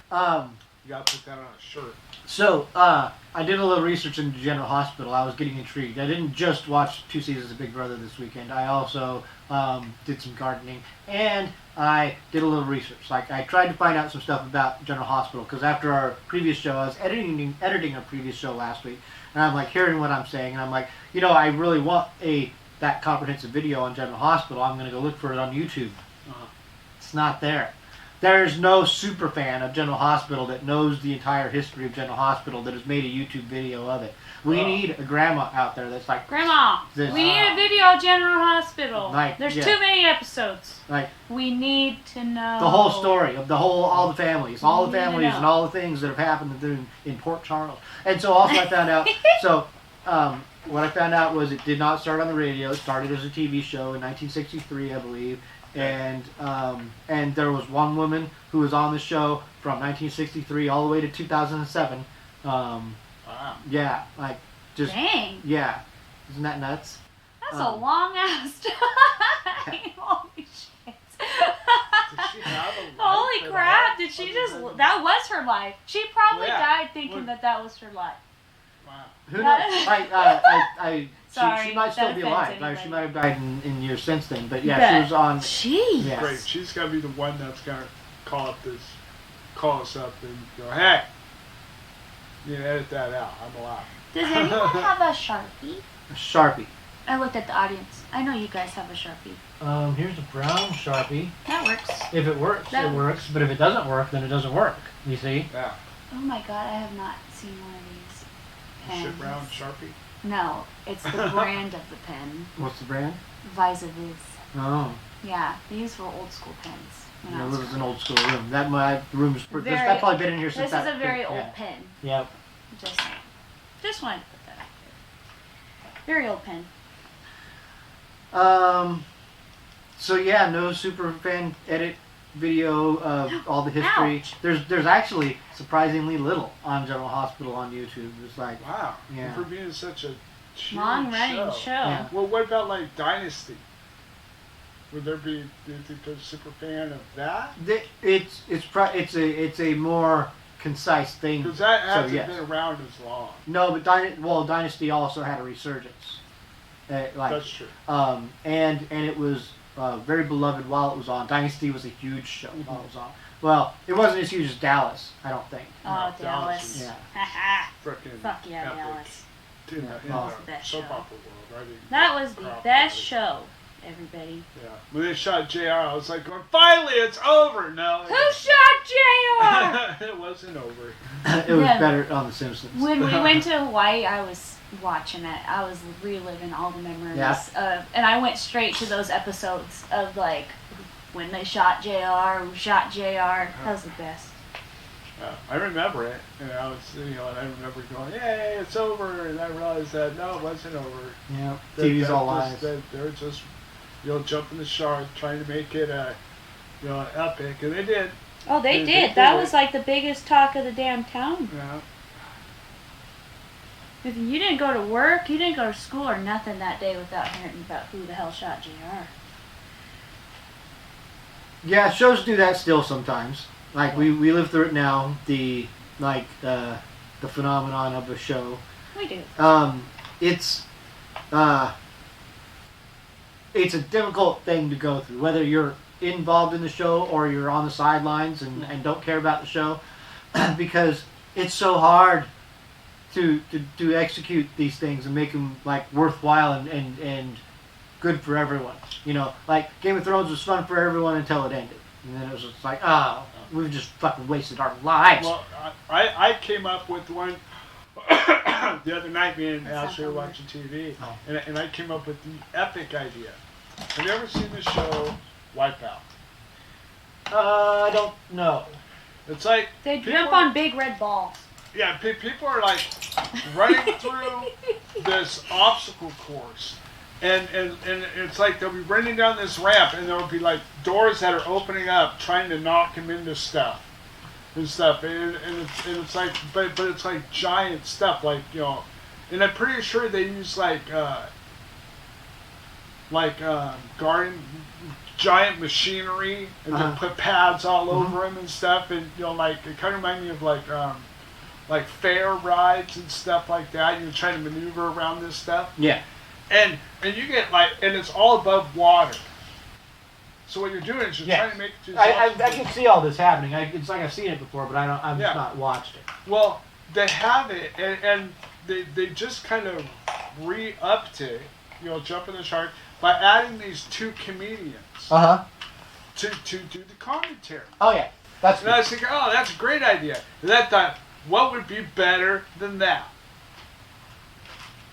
fun. You gotta put that on a shirt. So, I did a little research into General Hospital. I was getting intrigued. I didn't just watch 2 seasons of Big Brother this weekend. I also did some gardening, and I did a little research. Like, I tried to find out some stuff about General Hospital, because after our previous show, I was editing our previous show last week, and I'm like hearing what I'm saying, and I'm like, you know, I really want that comprehensive video on General Hospital. I'm going to go look for it on YouTube. It's not there. There's no super fan of General Hospital that knows the entire history of General Hospital that has made a YouTube video of it. We need a grandma out there that's like, Grandma, this, we need a video of General Hospital. Like, There's yeah. too many episodes. like We need to know the whole story of all the families, We need to and know. all the things that have happened in Port Charles. And so also I found out. What I found out was it did not start on the radio. It started as a TV show in 1963, I believe. And there was one woman who was on the show from 1963 all the way to 2007. Wow. Yeah, like just Dang. yeah, isn't that nuts? That's a long ass time. Holy shit. Did she have a life Holy at crap, all? did she Other just, than- that was her life. She probably Yeah. died thinking Well- that was her life. Wow. Who knows? Sorry, she might still that be offends alive. Like, she anybody. might have died in years since then. But yeah, Bet. she was on. Jeez. Yeah. Great. She's gotta be the one that's gonna call us up and go, hey, you can edit that out. I'm alive. Does anyone have a Sharpie? A Sharpie. I looked at the audience. I know you guys have a Sharpie. Here's a brown Sharpie. That works. If it works, That it works. But if it doesn't work, then it doesn't work. You see? Yeah. Oh my god, I have not seen one of these pens. Shit brown Sharpie. No, it's the brand of the pen. What's the brand? Vis-a-vis. Oh. Yeah, these were old school pens. When I No, was this is an growing old school room. That room's Very- that's probably been in here up. since This is that. a very old yeah. pen. Yep. Just saying. Just wanted to put that out there. Very old pen. So yeah, no super fan edit video of all the history. Ouch. There's actually surprisingly little on General Hospital on YouTube. It's like Wow. Yeah. For being such a huge Long-running show. Yeah. Well, what about like Dynasty? Would there be? Do you think there's a super fan of that? it's a more concise thing. Because that hasn't yes. been around as long. No, but Dynasty also had a resurgence. That's true. And it was very beloved while it was on. Dynasty was a huge show while it was on. Well, it wasn't as huge as Dallas, I don't think. Oh, No, Dallas. Yeah. Haha. Frickin' Fuck yeah, epic. Dallas. Dude, Yeah, in that was the the best soap show. opera world, right? That was the Crap, best right? show, everybody. Yeah. When they shot JR, I was like, going, finally, it's over. No. Who shot JR? It wasn't over. It was Yeah. better on The Simpsons. When we went to Hawaii, I was watching it. I was reliving all the memories. Yeah. And I went straight to those episodes of like when they shot JR, who shot JR. That was the best. I remember it, and I was, and I remember going, "Yay, it's over!" And I realized that no, it wasn't over. Yeah, That- TV's that all was- lies. that They were just, jumping the shark, trying to make it epic, and they did. Oh, they They did. did That it. was like the biggest talk of the damn town. Yeah. If you didn't go to work, you didn't go to school or nothing that day without hearing about who the hell shot JR. Yeah, shows do that still sometimes. Like we live through it now. The phenomenon of a show. We do. It's a difficult thing to go through, whether you're involved in the show or you're on the sidelines and don't care about the show, because it's so hard to execute these things and make them like worthwhile and good for everyone. Like Game of Thrones was fun for everyone until it ended, and then it was just like, oh, we've just fucking wasted our lives. Well, I came up with one the other night. Me and That's Ashlee were not watching TV, Oh. and I came up with the epic idea. Have you ever seen the show Wipeout? I don't know. It's like They people jump are- on big red balls. Yeah, people are like running through this obstacle course, and it's like they'll be running down this ramp, and there'll be like doors that are opening up, trying to knock them into stuff and stuff, and it's like, but it's like giant stuff, like, you know, and I'm pretty sure they use garden giant machinery, and they put pads all over them and stuff, and you know, like it kind of reminds me of like fair rides and stuff like that. You're trying to maneuver around this stuff. Yeah. And you get and it's all above water. So what you're doing is you're trying to make it to. I can see all this happening. It's like I've seen it before, but I've not watched it. Well, they have it, and they just kind of re-upped it, you know, jumping the shark, by adding these two comedians. To do the commentary. Oh yeah, that's. And I was thinking, oh, that's a great idea. And I thought, what would be better than that?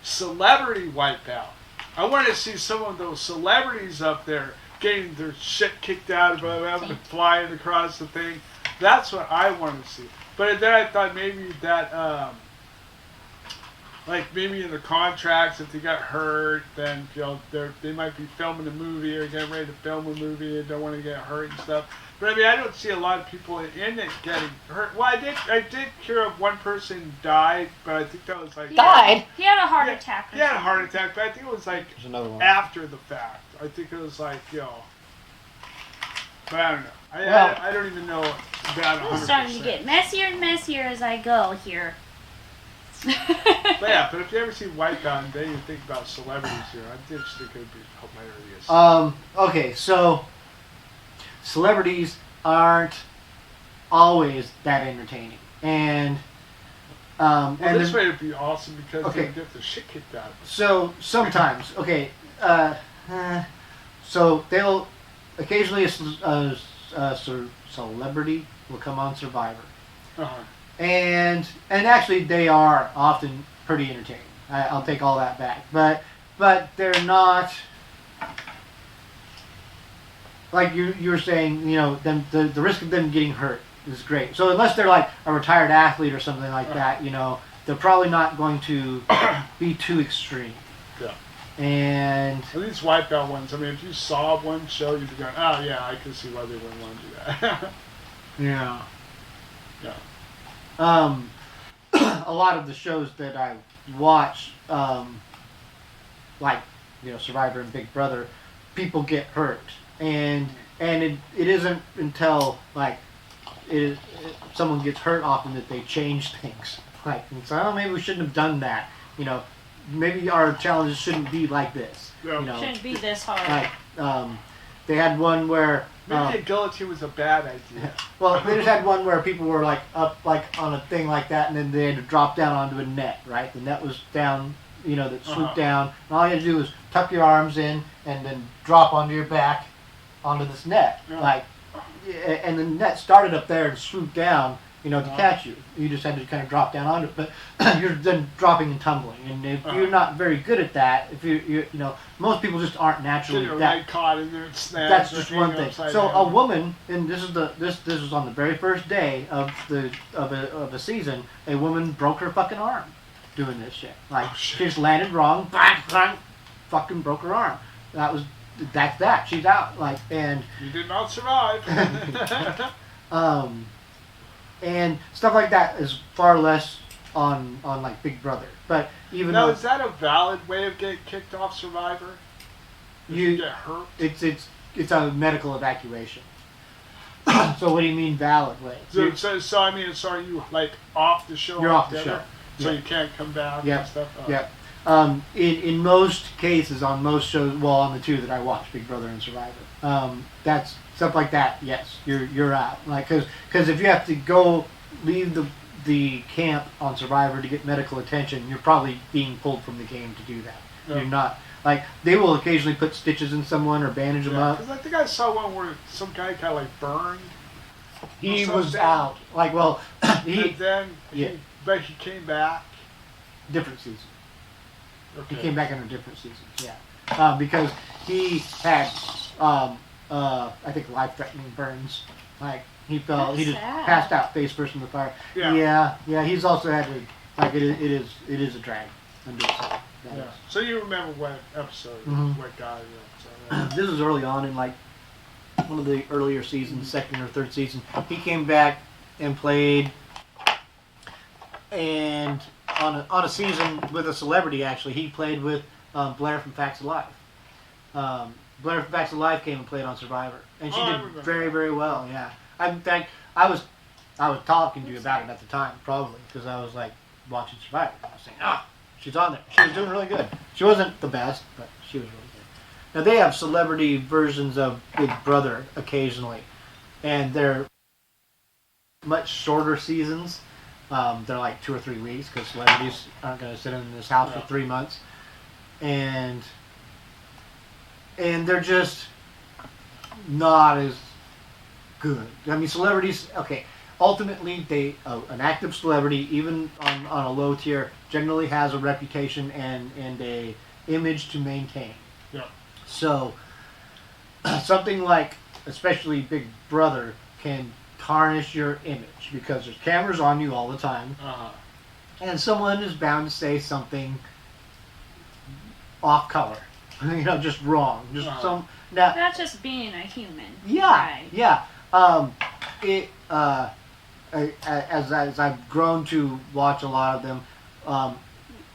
Celebrity Wipeout. I want to see some of those celebrities up there getting their shit kicked out of them, having to flying across the thing. That's what I want to see. But then I thought maybe that, like maybe in the contracts, if they got hurt, then you know they might be filming a movie or getting ready to film a movie and don't want to get hurt and stuff. But I mean, I don't see a lot of people in it getting hurt. Well, I did hear of one person died, but I think that was like died. He had a heart attack. He had a heart attack, but I think it was like another one. After the fact. I think it was like, you know, but I don't know. I don't even know that 100%. It's starting to get messier and messier as I go here. But if you ever see Wipeout and then you think about celebrities here, I just think it would be hilarious. Okay, so celebrities aren't always that entertaining, and this way it'd be awesome because they get the shit kicked out of them. So sometimes, so they'll occasionally a celebrity will come on Survivor. And actually, they are often pretty entertaining. I'll take all that back, but they're not like you were saying. You know, the risk of them getting hurt is great. So unless they're like a retired athlete or something like that, you know, they're probably not going to be too extreme. Yeah. And these Wipeout ones, I mean, if you saw one show, you'd be going, "Oh yeah, I can see why they wouldn't want to do that." Yeah. Yeah. A lot of the shows that I watch, like, you know, Survivor and Big Brother, people get hurt, and it isn't until like someone gets hurt often that they change things. Like, and so maybe we shouldn't have done that. You know, maybe our challenges shouldn't be like this. Yeah. You know, shouldn't be this hard. Like, they had one where. Maybe a guillotine was a bad idea. Well, they just had one where people were like up like on a thing like that, and then they had to drop down onto a net, right? The net was down, you know, that swooped down, and all you had to do was tuck your arms in and then drop onto your back onto this net, like, and the net started up there and swooped down, you know, to catch you. You just had to kind of drop down onto it, but you're then dropping and tumbling, and if you're not very good at that, if you know, most people just aren't naturally that. Caught in there and That's just one thing. So a woman, and this was on the very first day of a season, a woman broke her fucking arm doing this shit. Like, she just landed wrong, fucking broke her arm. That's that. She's out. Like, and you did not survive. And stuff like that is far less on like Big Brother. But even now, though, is that a valid way of getting kicked off Survivor? You get hurt. It's a medical evacuation. So what do you mean valid way? So I mean, so are you like off the show? You're off the show. So you can't come back and stuff? Yeah. In most cases, on most shows, well, on the two that I watch, Big Brother and Survivor, that's stuff like that. Yes, you're out. Like, because if you have to go leave the camp on Survivor to get medical attention, you're probably being pulled from the game to do that. Yeah. You're not. Like, they will occasionally put stitches in someone or bandage them up. Because I think I saw one where some guy kind of like burned. He was out. Like, well, but he came back. Different season. Okay. He came back in a different season. Yeah, because he had, I think, life-threatening burns. Like, he fell. He just passed out face first in the fire. Yeah. He's also had to. Like, it is a drag. Yeah. So you remember what episode, what guy? This was early on in like one of the earlier seasons, second or third season. He came back and played, and on a season with a celebrity. Actually, he played with Blair from Facts of Life. Blair from Facts of Life came and played on Survivor, and she did very, very well. Yeah. In fact, I was talking to you about it at the time, probably because I was like watching Survivor. I was saying, she's on there. She was doing really good. She wasn't the best, but she was really good. Now they have celebrity versions of Big Brother occasionally, and they're much shorter seasons. They're like 2 or 3 weeks because celebrities aren't going to sit in this house for 3 months, and they're just not as good. I mean, celebrities. Okay, ultimately, an active celebrity, even on a low tier, generally has a reputation and a image to maintain. Yeah. So something like, especially Big Brother, can tarnish your image because there's cameras on you all the time, and someone is bound to say something off color, just wrong, just some. Now, that's just being a human. Yeah, right. Yeah. As I've grown to watch a lot of them,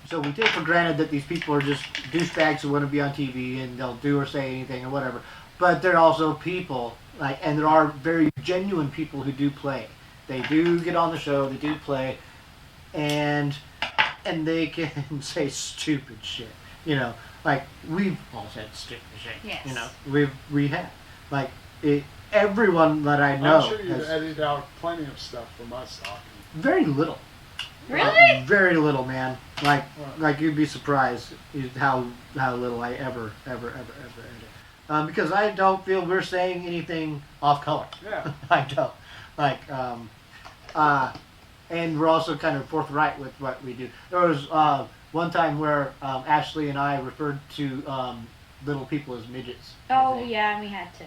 so we take for granted that these people are just douchebags who want to be on TV and they'll do or say anything or whatever. But they're also people, and there are very genuine people who do play. They do get on the show, they do play, and they can say stupid shit. Like we've all said stupid shit. Yes. We have. Everyone that I know. I'm sure you've edited out plenty of stuff from us talking. Very little. Really? Very little, man. Like you'd be surprised how little I ever edit. Because I don't feel we're saying anything off color. Yeah. I don't. And we're also kind of forthright with what we do. There was one time where Ashlee and I referred to little people as midgets. Oh yeah, we had to.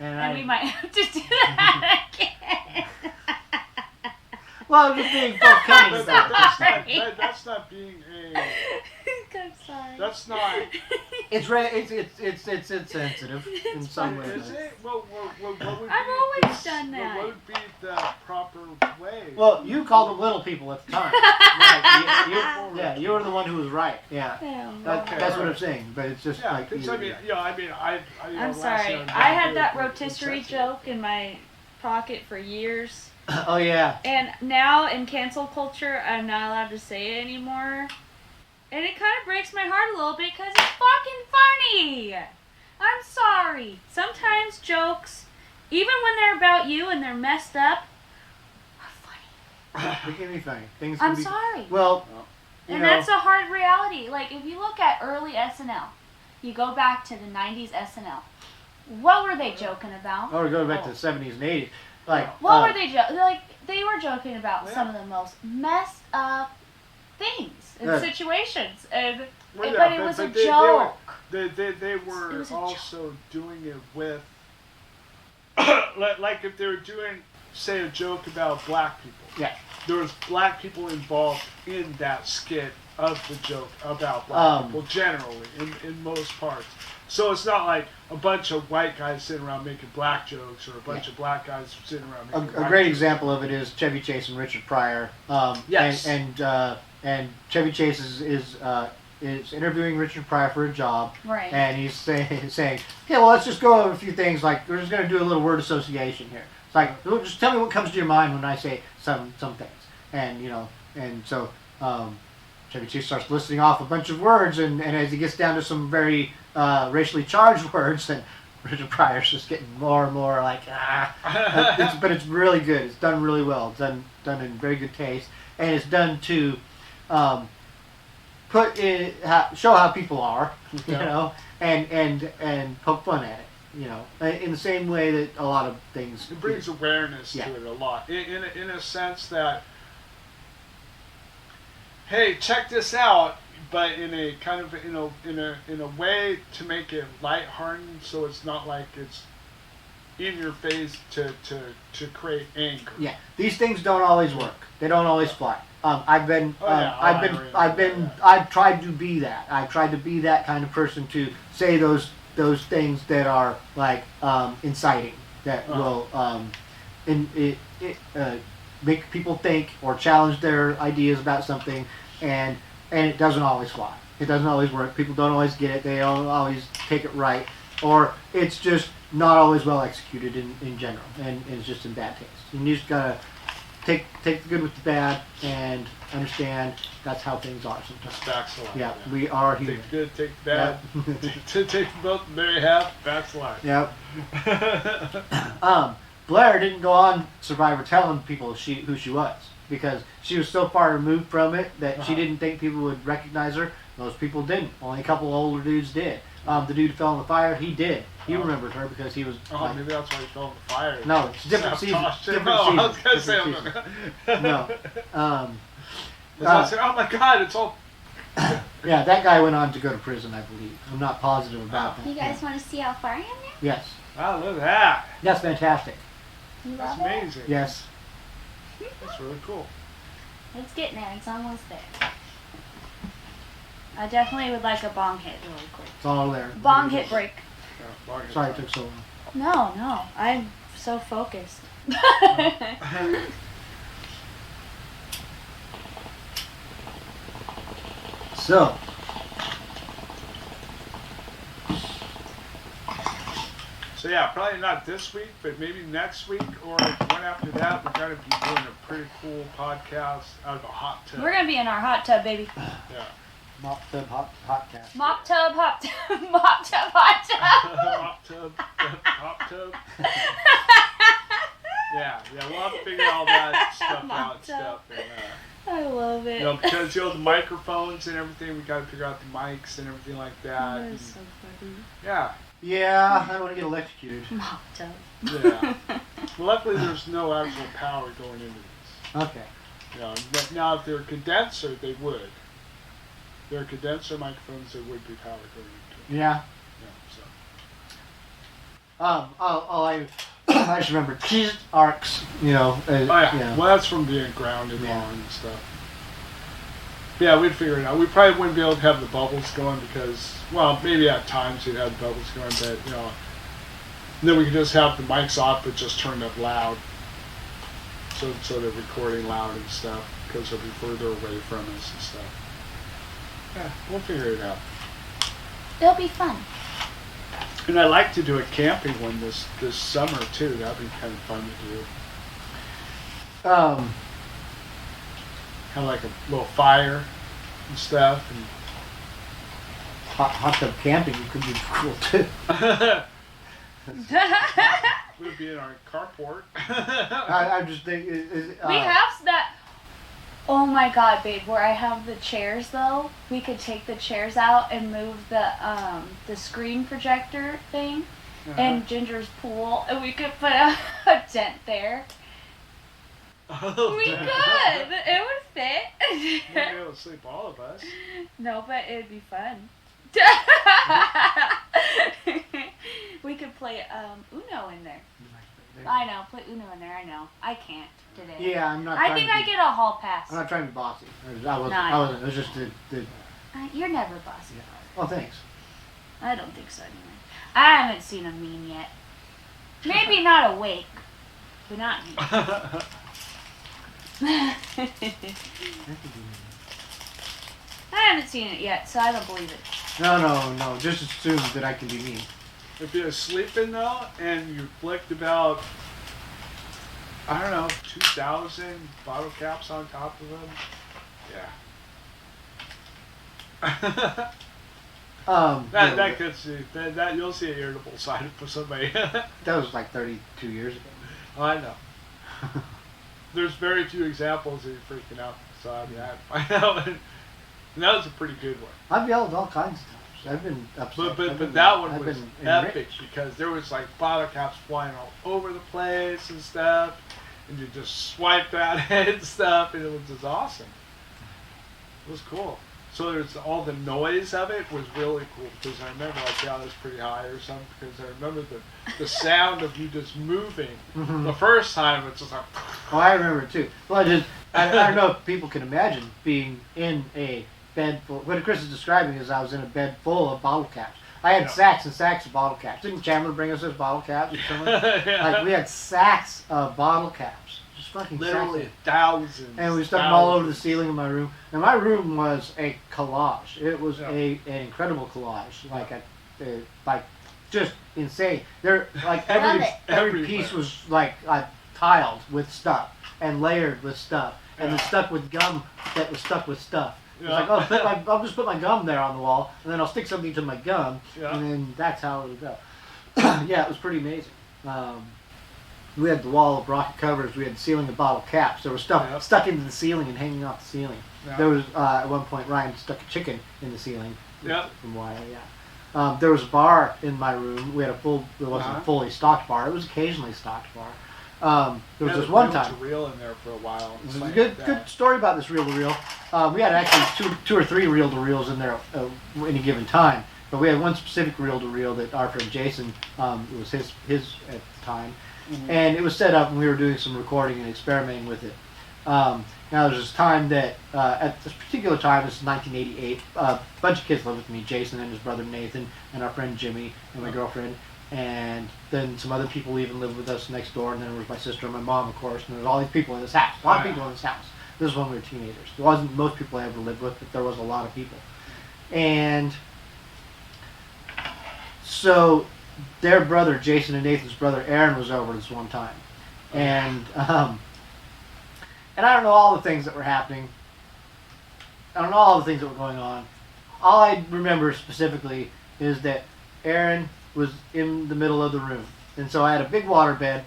And we might have to do that again. Well, I'm just being forthcoming about it. That's not being a. I'm sorry. That's not. It's sensitive in some ways. Is it? What would I've always done that. What would be the proper way? Well, you called them little people at the time. You were the one who was right. Yeah. That's what I'm saying. But it's just like. I'm sorry. I had that rotisserie joke in my pocket for years. Oh yeah. And now in cancel culture, I'm not allowed to say it anymore. And it kind of breaks my heart a little bit because it's fucking funny. I'm sorry. Sometimes jokes, even when they're about you and they're messed up, are funny. They can be funny. I'm sorry. Well, and that's a hard reality. Like if you look at early SNL, you go back to the 90s SNL. What were they joking about? Or go back to the 70s and 80s. What were they joking? They were joking about some of the most messed up things and situations, but it was a joke. They were also doing it with, like if they were doing, say, a joke about black people. Yeah. There was black people involved in that skit of the joke about black people generally, in most parts. So it's not like a bunch of white guys sitting around making black jokes or a bunch of black guys sitting around making a great example of it is Chevy Chase and Richard Pryor. Yes. And Chevy Chase is interviewing Richard Pryor for a job. Right. And he's saying, okay, well, let's just go over a few things. Like, we're just going to do a little word association here. It's like, well, just tell me what comes to your mind when I say some things. And, so Chevy Chase starts listing off a bunch of words, and as he gets down to some very racially charged words, and Richard Pryor's just getting more and more like, but it's really good. It's done really well. It's done in very good taste, and it's done to show how people are, and poke fun at it, in the same way that a lot of things. It brings awareness to it a lot, in a sense that, hey, check this out, but in a kind of in a way to make it lighthearted, so it's not like it's in your face to create anger. Yeah, these things don't always work. They don't always fly. I've tried to be that. I've tried to be that kind of person to say those things that are like inciting, that will make people think or challenge their ideas about something, and it doesn't always fly. It doesn't always work. People don't always get it. They don't always take it right, or it's just not always well executed in general, and it's just in bad taste. And you just gotta take the good with the bad and understand that's how things are sometimes. Facts of life. Yeah, we are human. Take the good, take the bad. Take both and there you have. Facts of life. Yep. Blair didn't go on Survivor telling people who she was, because she was so far removed from it that she didn't think people would recognize her. Most people didn't. Only a couple older dudes did. The dude who fell in the fire, he did. He remembered her because he was. Maybe that's why he fell in the fire. No, it's different season. I was gonna say. No. Oh my God! It's all. Yeah, that guy went on to go to prison, I believe. I'm not positive about that. You guys want to see how far I am now? Yes. Wow, look at that. That's fantastic. You That's love amazing. Yes. That's really cool. It's getting there. It's almost there. I definitely would like a bong hit really quick. It's all there. Bong hit break. Sorry it took so long. No. I'm so focused. So. So yeah, probably not this week, but maybe next week or the one after that. We're gonna be doing a pretty cool podcast out of a hot tub. We're gonna be in our hot tub, baby. Yeah. Mop tub hot cat. Mop tub, hot tub, mop tub, hot tub. Mop tub, hot tub. Yeah, we'll have to figure all that stuff out and stuff. And, I love it. because the microphones and everything, we gotta figure out the mics and everything like that. That is so funny. Yeah. Yeah, I don't want to get electrocuted. Mop tub. Yeah. Well, luckily there's no actual power going into this. Okay. But now if they're a condenser, they would. If they're condenser microphones, there would be power going into it. Yeah. So. I just remember teased arcs, Well, that's from being grounded on and stuff. Yeah, we'd figure it out. We probably wouldn't be able to have the bubbles going because, well, maybe at times we'd have the bubbles going, but, then we could just have the mics off but just turned up loud. So they're recording loud and stuff because they'll be further away from us and stuff. Yeah, we'll figure it out. It'll be fun. And I'd like to do a camping one this summer too. That'd be kind of fun to do. Kind of like a little fire and stuff. And hot tub camping could be cool too. We'd be in our carport. I'm just thinking. We have that. Oh my God, babe! Where I have the chairs, though, we could take the chairs out and move the screen projector thing in Ginger's pool, and we could put a tent there. Oh, We could. It would fit. We'd be able to sleep all of us. No, but it'd be fun. We could play Uno in there. I know, play Uno in there. I know. I can't today. Yeah, I'm not. I think I get a hall pass. I'm not trying to be bossy. I wasn't. No, I wasn't. It was just the. You're never bossy. Yeah. Well, thanks. I don't think so anyway. I haven't seen a meme yet. Maybe not awake, but not me. I haven't seen it yet, so I don't believe it. No. Just assume that I can be me. If you're sleeping though, and you flicked about, 2,000 bottle caps on top of them, yeah. That gets you. That you'll see an irritable side for somebody. That was like 32 years ago. Oh, I know. There's very few examples of you freaking out, so I find out. And that was a pretty good one. I've yelled all kinds of times. I've been upset. But that one was epic because there was like bottle caps flying all over the place and stuff, and you just swiped at it and stuff, and it was just awesome. It was cool. So there's all the noise of it was really cool because I remember like I was pretty high or something because I remember the sound of you just moving. The first time it's just like. Oh, I remember it too. Well, I don't know if people can imagine being in a bed full. What Chris is describing is I was in a bed full of bottle caps. I had sacks and sacks of bottle caps. Didn't Chandler bring us those bottle caps or something? Like we had sacks of bottle caps. Just fucking Literally sacks. thousands. And we stuck them all over the ceiling of my room. And my room was a collage. It was an incredible collage. Like just insane. There, like every piece was like tiled with stuff and layered with stuff and then stuck with gum that was stuck with stuff. It's like, I'll just put my gum there on the wall and then I'll stick something to my gum and then that's how it would go. Yeah, it was pretty amazing. We had the wall of rocket covers. We had the ceiling of bottle caps. There was stuff stuck into the ceiling and hanging off the ceiling. There was at one point Ryan stuck a chicken in the ceiling. From wire. There was a bar in my room. We had it wasn't a fully stocked bar. It was occasionally stocked bar. There was this one time. Reel in there for a while. It was a good story about this reel to reel. We had actually two or three reel to reels in there at any given time. But we had one specific reel to reel that our friend Jason, it was his at the time. And it was set up and we were doing some recording and experimenting with it. Now there's this time that, at this particular time, this is 1988, a bunch of kids lived with me, Jason and his brother Nathan, and our friend Jimmy, and my girlfriend, and then some other people even lived with us next door, and then there was my sister and my mom, of course, and there was all these people in this house, a lot of people in this house. This is when we were teenagers. It wasn't most people I ever lived with, but there was a lot of people. And so their brother, Jason and Nathan's brother, Aaron, was over this one time. And I don't know all the things that were happening. I don't know all the things that were going on. All I remember specifically is that Aaron was in the middle of the room. And so I had a big water bed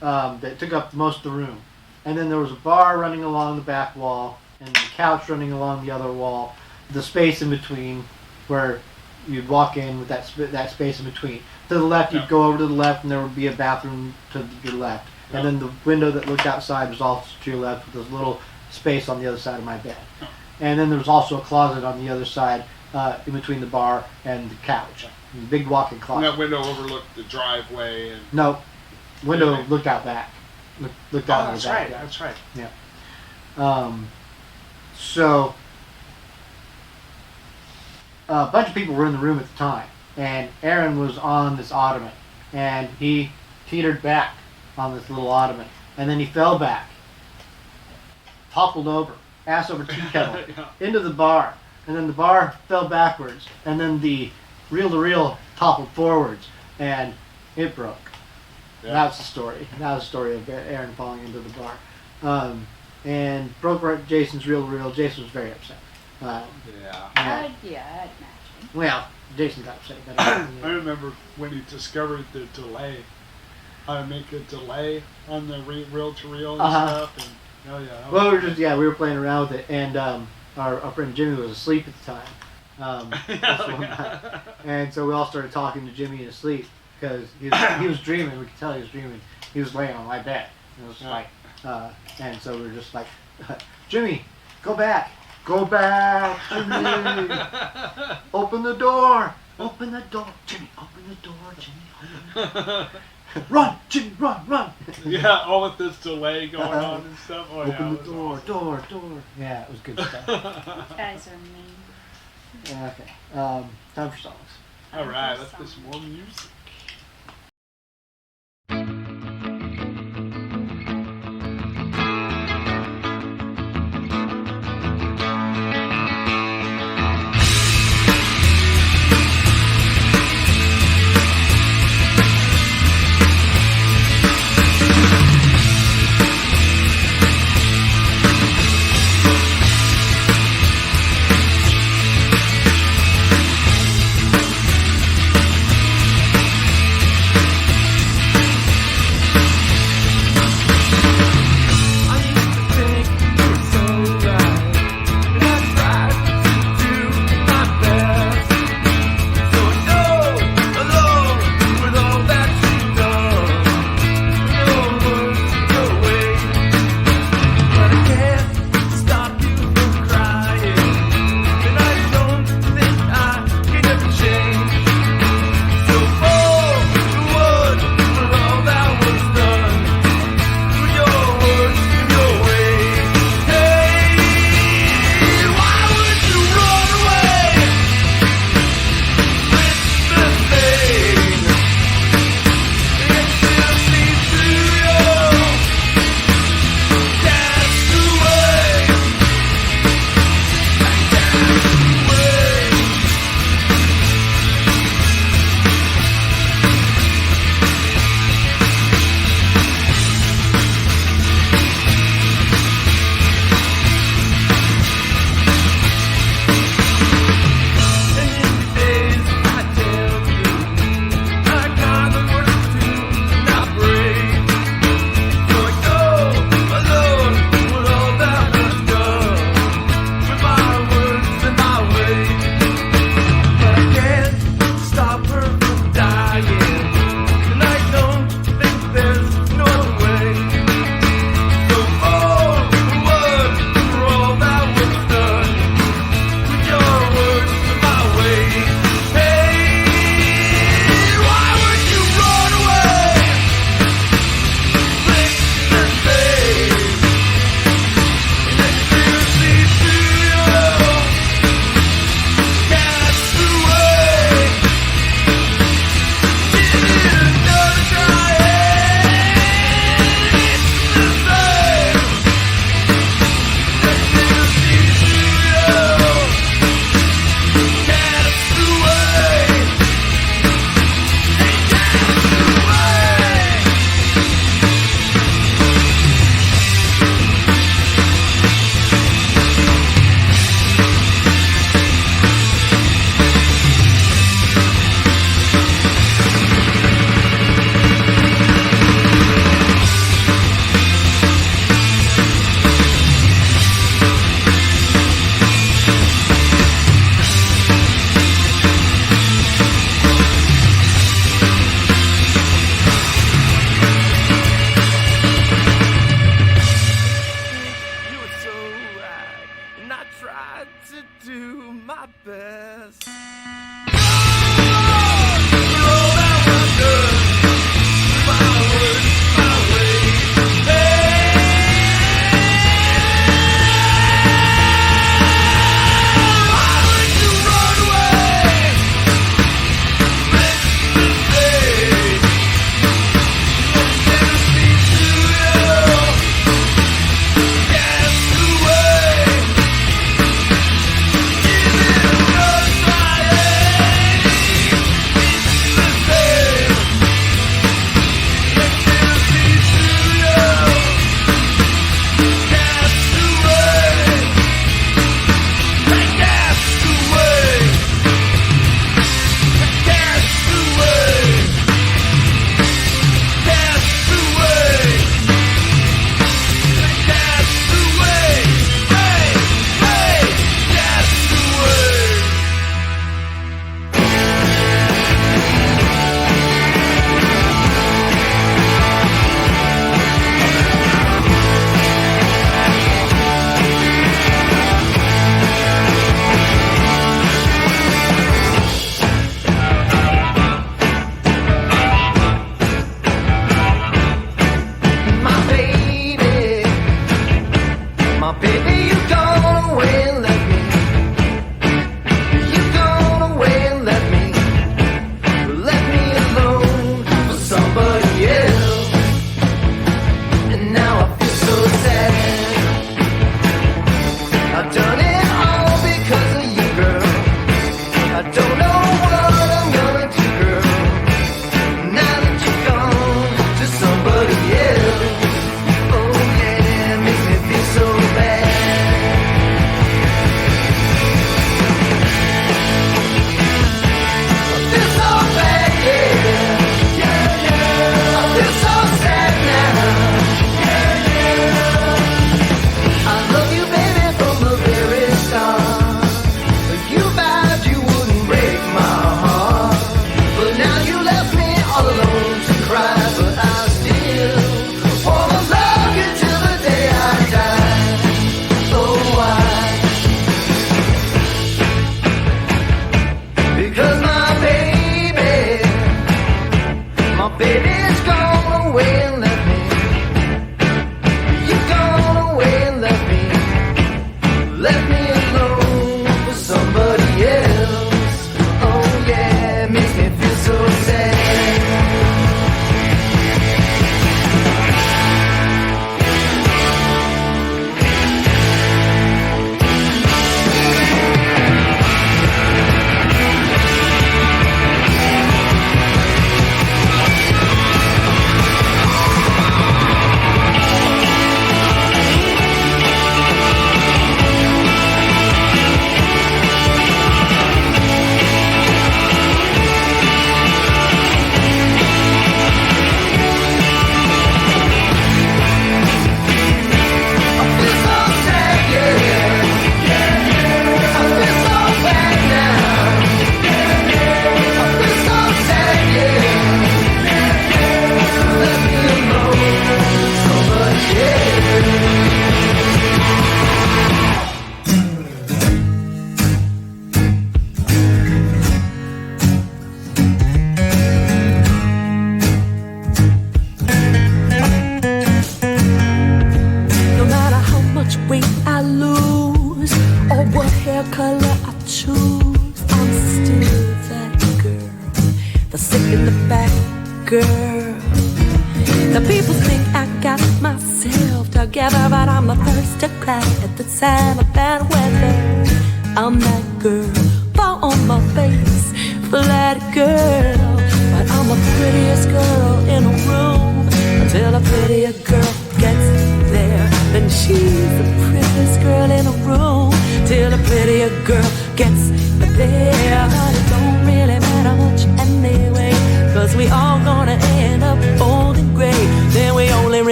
that took up most of the room. And then there was a bar running along the back wall and the couch running along the other wall. The space in between where you'd walk in with that space in between. To the left, you'd go over to the left and there would be a bathroom to your left. And then the window that looked outside was also to your left with this little space on the other side of my bed. And then there was also a closet on the other side in between the bar and the couch. A big walk-in closet. And that window overlooked the driveway. And no, window looked out back. Looked out in the back. That's right. Yeah. So a bunch of people were in the room at the time, and Aaron was on this ottoman, and he teetered back on this little ottoman, and then he fell back, toppled over, ass over tea kettle, into the bar, and then the bar fell backwards, and then the reel-to-reel toppled forwards, and it broke. That was the story. That was the story of Aaron falling into the bar. And broke Jason's reel-to-reel. Jason was very upset. I'd imagine. Well, Jason got upset. But I remember when he discovered the delay, how to make a delay on the reel-to-reel and stuff. And, we were playing around with it, and our friend Jimmy was asleep at the time. And so we all started talking to Jimmy in his sleep because he was dreaming. We could tell he was dreaming. He was laying on my bed. It was like, and so we were just like, Jimmy, go back. Go back, Jimmy. Open the door. Open the door. Jimmy, open the door. Jimmy, open the door. Run, Jimmy, run. Yeah, all with this delay going on and stuff. Oh, open the door, awesome. door. Yeah, it was good stuff. You guys are mean. Yeah, okay. Time for songs. All right, let's get some more music. my best.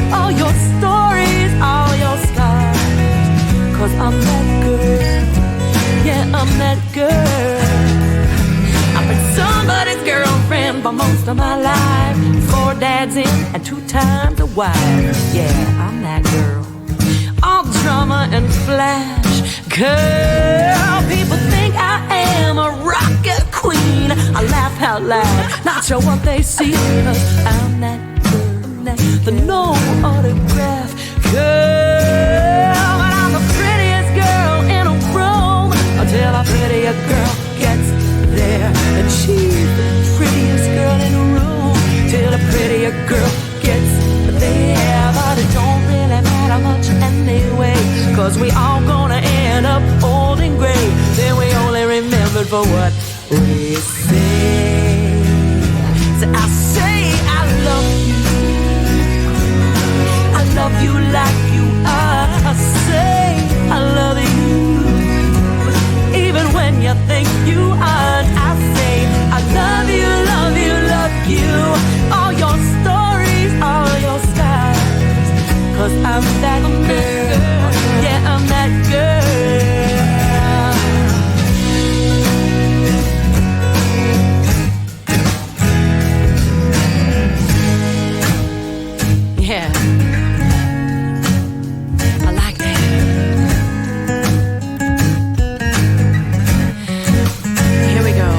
All your stories, all for most of my life. 4 dads in and 2 times a wife. Yeah, I'm that girl. All drama and flash. Girl, people think I am a rocket queen. I laugh out loud, not sure what they see. Cause I'm that girl, the no autograph girl. But I'm the prettiest girl in a room until a prettier girl gets there. And she's the prettiest girl in the room till a prettier girl gets there. But it don't really matter much anyway, cause we all gonna end up old and gray. Then we only remembered for what we say. So I say I love you, I love you like you are. I say I love you, even when you think you aren't. I say I love you, love you, love you. All your stories, all your styles. Cause I'm that girl, yeah, I'm that girl. Yeah, I like that. Here we go.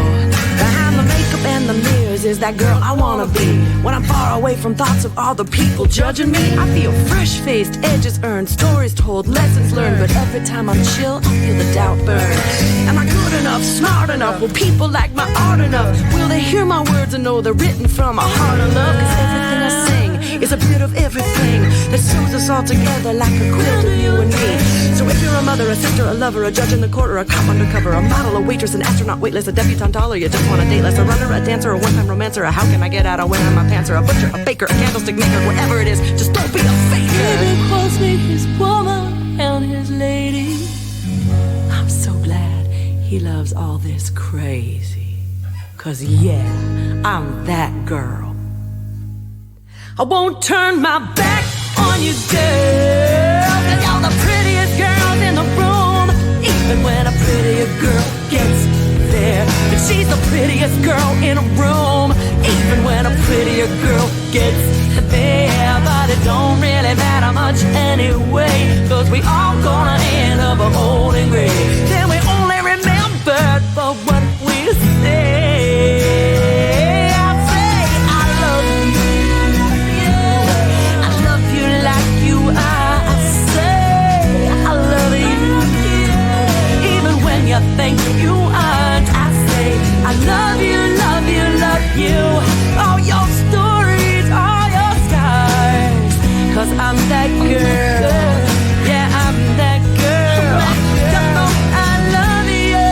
Behind the makeup and the mirrors is that girl I wanna be. When I'm far away from thoughts of all the people judging me, I feel fresh-faced, edges earned, stories told, lessons learned. But every time I'm chill, I feel the doubt burn. Am I good enough, smart enough? Will people like my art enough? Will they hear my words and know they're written from a heart of love? Cause everything I sing is a bit of everything that sews us all together like a quilt of you and me. So if you're a mother, a sister, a lover, a judge in the court, or a cop undercover, a model, a waitress, an astronaut, weightless, a debutante doll, or you just want a date less, a runner, a dancer, a one-time romancer, a how can I get out of wearing my pants, or a butcher, a baker, a candlestick maker, whatever it is, just don't be a faker. He calls me his woman and his lady. I'm so glad he loves all this crazy. Cause yeah, I'm that girl. I won't turn my back on you, girl. Cause you're the prettiest girls in the room. Even when a prettier girl gets there. And she's the prettiest girl in a room. Even when a prettier girl gets there. But it don't really matter much anyway, cause we all gonna end up old and gray. Then we only remembered for what we say. You think you aren't. I say I love you, love you, love you. All your stories, all your scars. Cause I'm that girl. Yeah, I'm that girl. You know I love you.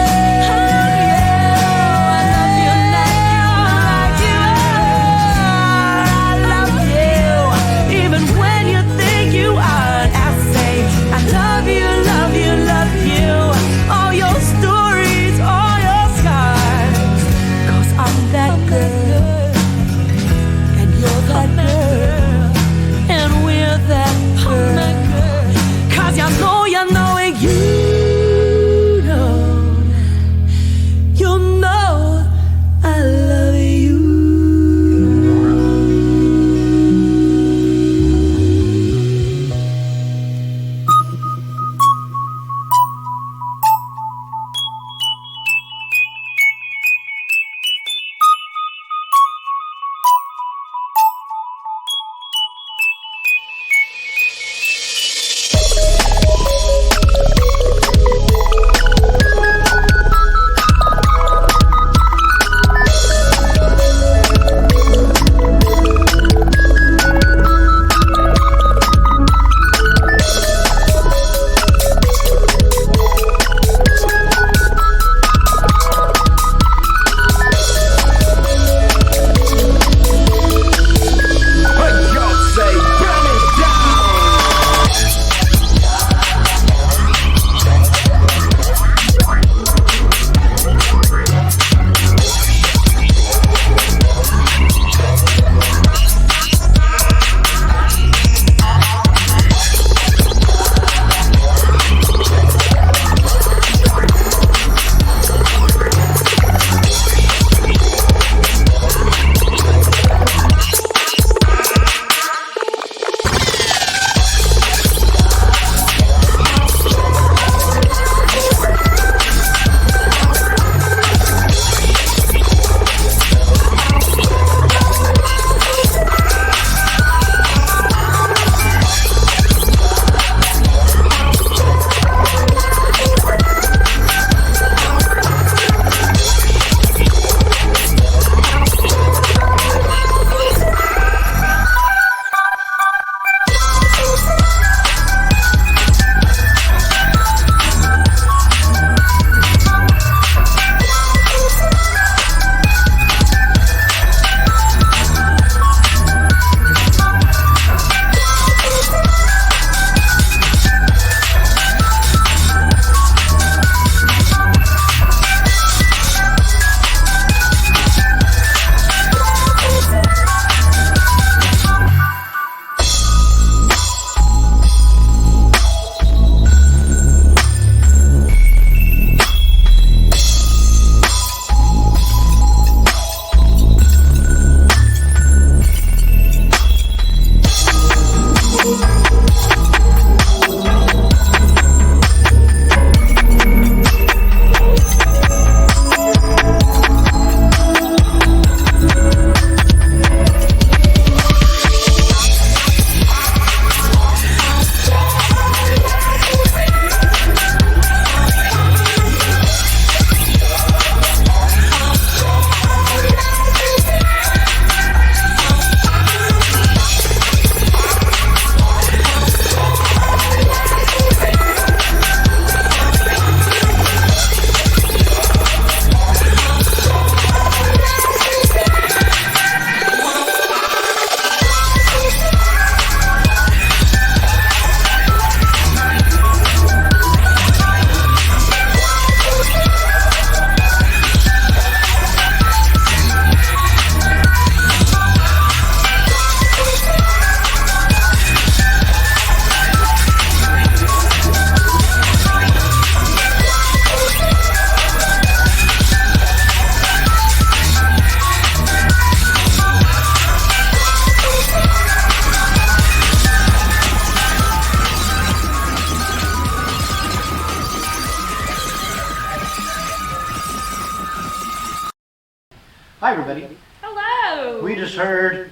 everybody. Hello. We just heard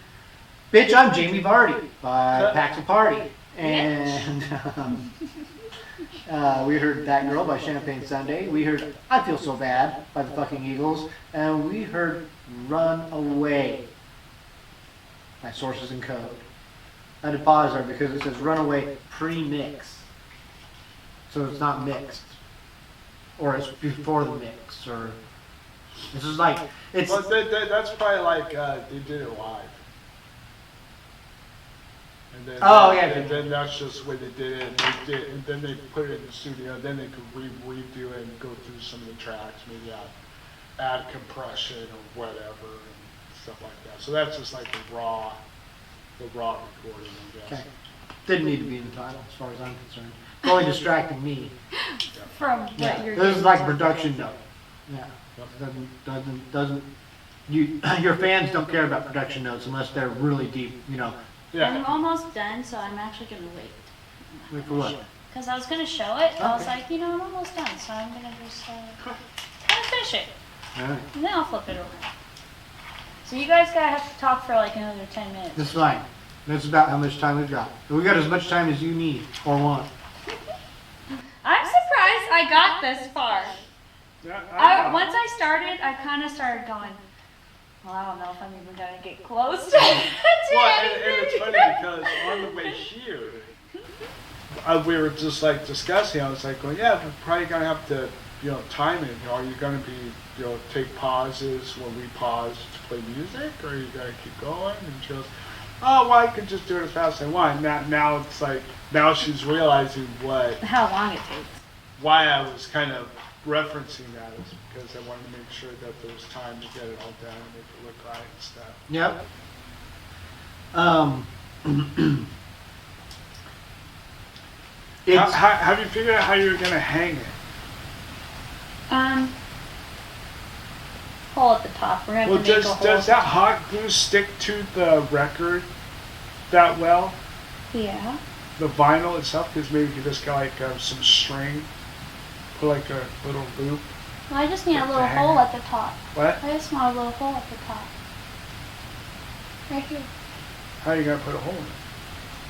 Bitch, I'm Jamie Vardy by Pax and Party. And we heard That Girl by Champagne Sunday. We heard I Feel So Bad by the fucking Eagles. And we heard Run Away by Sources and Code. I had to pause there because it says Run Away pre-mix. So it's not mixed. Or it's before the mix. Or this is like, it's... Well, that's probably like they did it live. And then, and then that's just the way they did it. And then they put it in the studio. Then they could redo it and go through some of the tracks, maybe add compression or whatever and stuff like that. So that's just like the raw recording, I guess. Okay. Didn't need to be in the title, as far as I'm concerned. It's only distracting me. From what you're doing. This is like a production note. Yeah. Doesn't your fans don't care about production notes unless they're really deep, you know. Yeah. I'm almost done, so I'm actually going to wait. Wait for what? Because I was going to show it, but I was like, I'm almost done, so I'm going to just kind of finish it. All right. And then I'll flip it over. So you guys gotta have to talk for like another 10 minutes. That's fine. That's about how much time we've got. We got as much time as you need or want. I'm surprised I got this far. Once I started, I kind of started going, well, I don't know if I'm even gonna get close to and it's funny because on the way here, we were just like discussing. I was like, well, yeah, we're probably gonna have to, time it. Are you gonna be, take pauses when we pause to play music, or are you gonna keep going? And she goes, oh, well, I could just do it as fast as I want. Now it's like, now she's realizing how long it takes. Why I was kind of referencing that is because I wanted to make sure that there was time to get it all done and make it look right and stuff. Yep. Have you figured out how you're gonna hang it? Hole at the top. We're gonna have to make a hole. Does that hot glue stick to the record that well? Yeah. The vinyl itself, because maybe you could just get like some string, put like a little loop. Well, I just need a little hole at the top. What? I just want a little hole at the top. Right here. How are you gonna put a hole in it?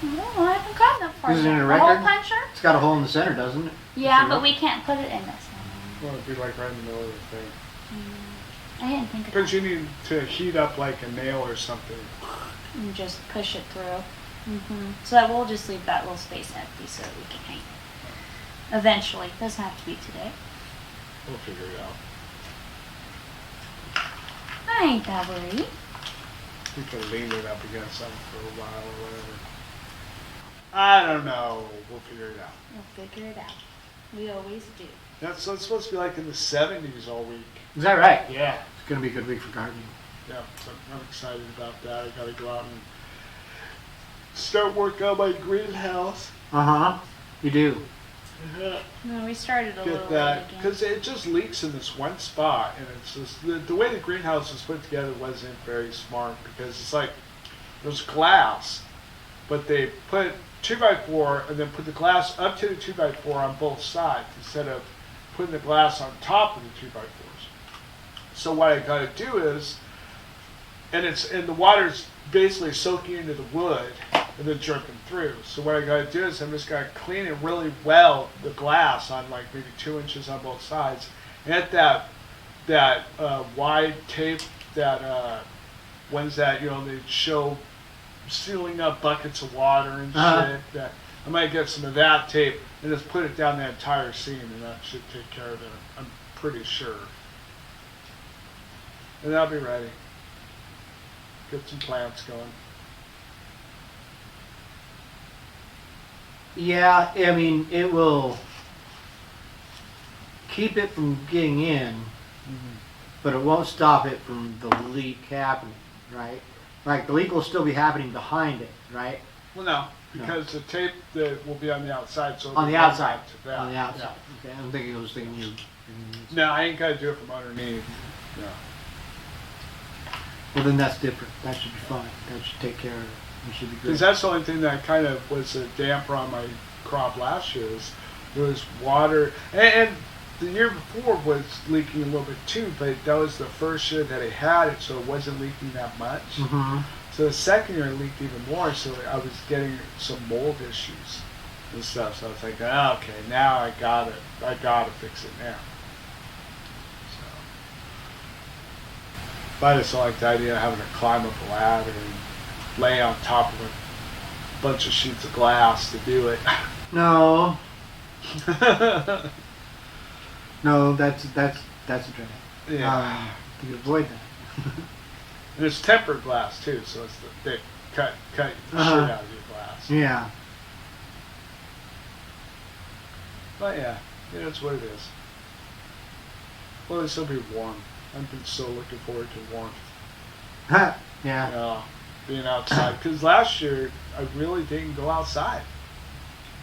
I don't know. I haven't gotten that far. Is it in a A record? hole puncher? It's got a hole in the center, doesn't it? Yeah, but we can't put it in this one. Well, it'd be like right in the middle of the thing. I didn't think of Because that. you need to heat up like a nail or something. And just push it through. So that we'll just leave that little space empty so that we can hang it. Eventually. It doesn't have to be today. We'll figure it out. I ain't that worried. We can lean it up against something for a while or whatever. I don't know. We'll figure it out. We'll figure it out. We always do. That's supposed to be like in the 70s all week. Is that right? Yeah. It's going to be a good week for gardening. Yeah, so I'm excited about that. I got to go out and start working on my greenhouse. You do. No, we started a little Get that, late again. because it just leaks in this one spot, and it's just the way the greenhouse was put together wasn't very smart, because it's like there's glass, but they put 2x4 and then put the glass up to the 2x4 on both sides instead of putting the glass on top of the 2x4s. So what I got to do is, and the water's basically soaking into the wood and then dripping through. So what I got to do is I'm just going to clean it really well, the glass on like maybe 2 inches on both sides, and get that wide tape, that ones that they show sealing up buckets of water and shit. That I might get some of that tape and just put it down the entire seam, and that should take care of it. I'm pretty sure. And that'll be ready. Get some plants going. Yeah, I mean, it will keep it from getting in, but it won't stop it from the leak happening, right? Like, the leak will still be happening behind it, right? Well, no, because the tape that will be on the outside. So On the outside. To that. On the outside. Yeah. Okay, I was thinking you. No, I ain't got to do it from underneath. No. Well, then that's different. That should be fine. That should take care of it. It should be Because great. that's the only thing that kind of was a damper on my crop last year. There was water, and the year before was leaking a little bit too, but that was the first year that it had it, so it wasn't leaking that much. Mm-hmm. So the second year it leaked even more, so I was getting some mold issues and stuff. So I was like, oh, okay, now I gotta fix it now. So, but I just don't like the idea of having to climb up a ladder and lay on top of a bunch of sheets of glass to do it. No. No, that's a drag. Yeah. To avoid that. And it's tempered glass too, so it's the thick cut the shit out of your glass. Yeah. But yeah, that's what it is. Well, it's still be warm. I've been so looking forward to warmth. Yeah. Being outside. Because last year, I really didn't go outside.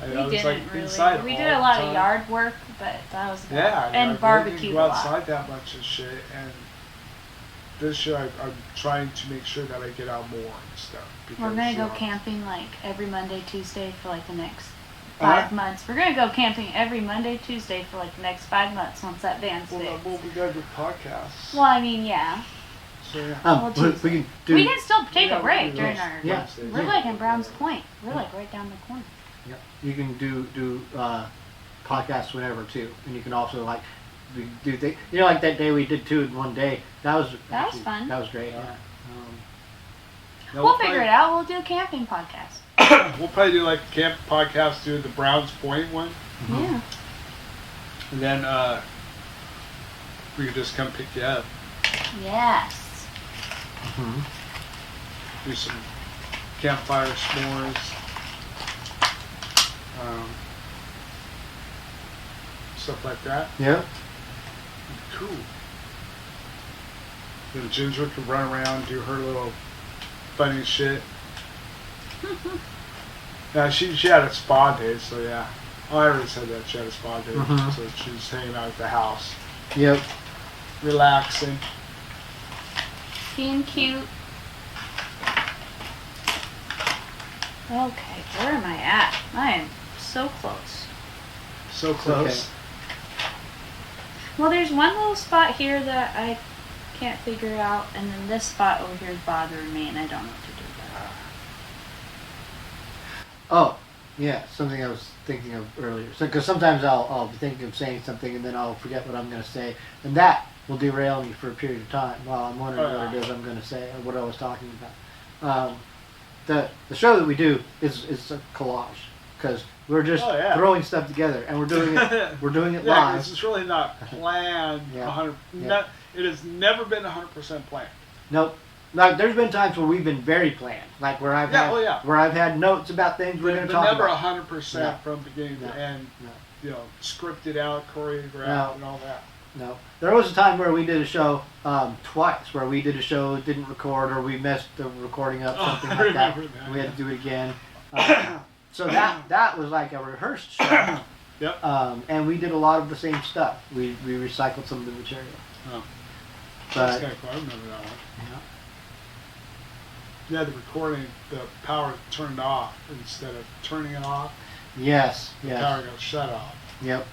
I was didn't really. inside We all did a the lot time. of yard work, but that was about Yeah, it. And I barbecue really didn't a go lot. outside that much and shit. And this year, I'm trying to make sure that I get out more and stuff. We're gonna go camping like every Monday, Tuesday for like the next 5 months. We're gonna go camping every Monday, Tuesday for like the next 5 months once that van's fixed. Well, we gotta do podcasts. Well, I mean, yeah. So yeah. We can still take a break during our. Yeah. We're like in Browns Point. We're like right down the corner. Yeah. You can do podcasts whenever too, and you can also like do things. You know, like that day we did 2 in one day. That was fun. That was great. Yeah. We'll figure it out. We'll do a camping podcast. We'll probably do like a camp podcast, do the Browns Point one. Mm-hmm. Yeah. And then we could just come pick you up. Yes. Mm-hmm. Do some campfire s'mores. Stuff like that. Yeah. Cool. Then Ginger could run around, do her little funny shit. Yeah, she had a spa day, so yeah. Oh, I already said that she had a spa day, so she's hanging out at the house. Yep. Relaxing. Being cute. Okay, where am I at? I am so close. So close. Okay. Well, there's one little spot here that I can't figure out, and then this spot over here is bothering me, and I don't know what to do about it. Oh, yeah, something I was thinking of earlier. Because sometimes I'll be thinking of saying something and then I'll forget what I'm going to say, and that will derail me for a period of time while I'm wondering what it is I'm going to say or what I was talking about. The show that we do is a collage because we're just throwing stuff together and we're doing it live. This is really not planned. 100. It has never been 100% planned. Nope. Like there's been times where we've been very planned, like where I've had notes about things we're going to talk never about. 100% from beginning to end. You know, scripted out, choreographed, and all that. No. There was a time where we did a show twice, where we did a show, didn't record, or we messed the recording up, something like that. We had to do it again. So that was like a rehearsed show. Yep. And we did a lot of the same stuff. We recycled some of the material. Oh. But, that's kind of cool. I remember that one. Yeah, the recording, the power turned off instead of turning it off. Yes. The power got shut off. Yep.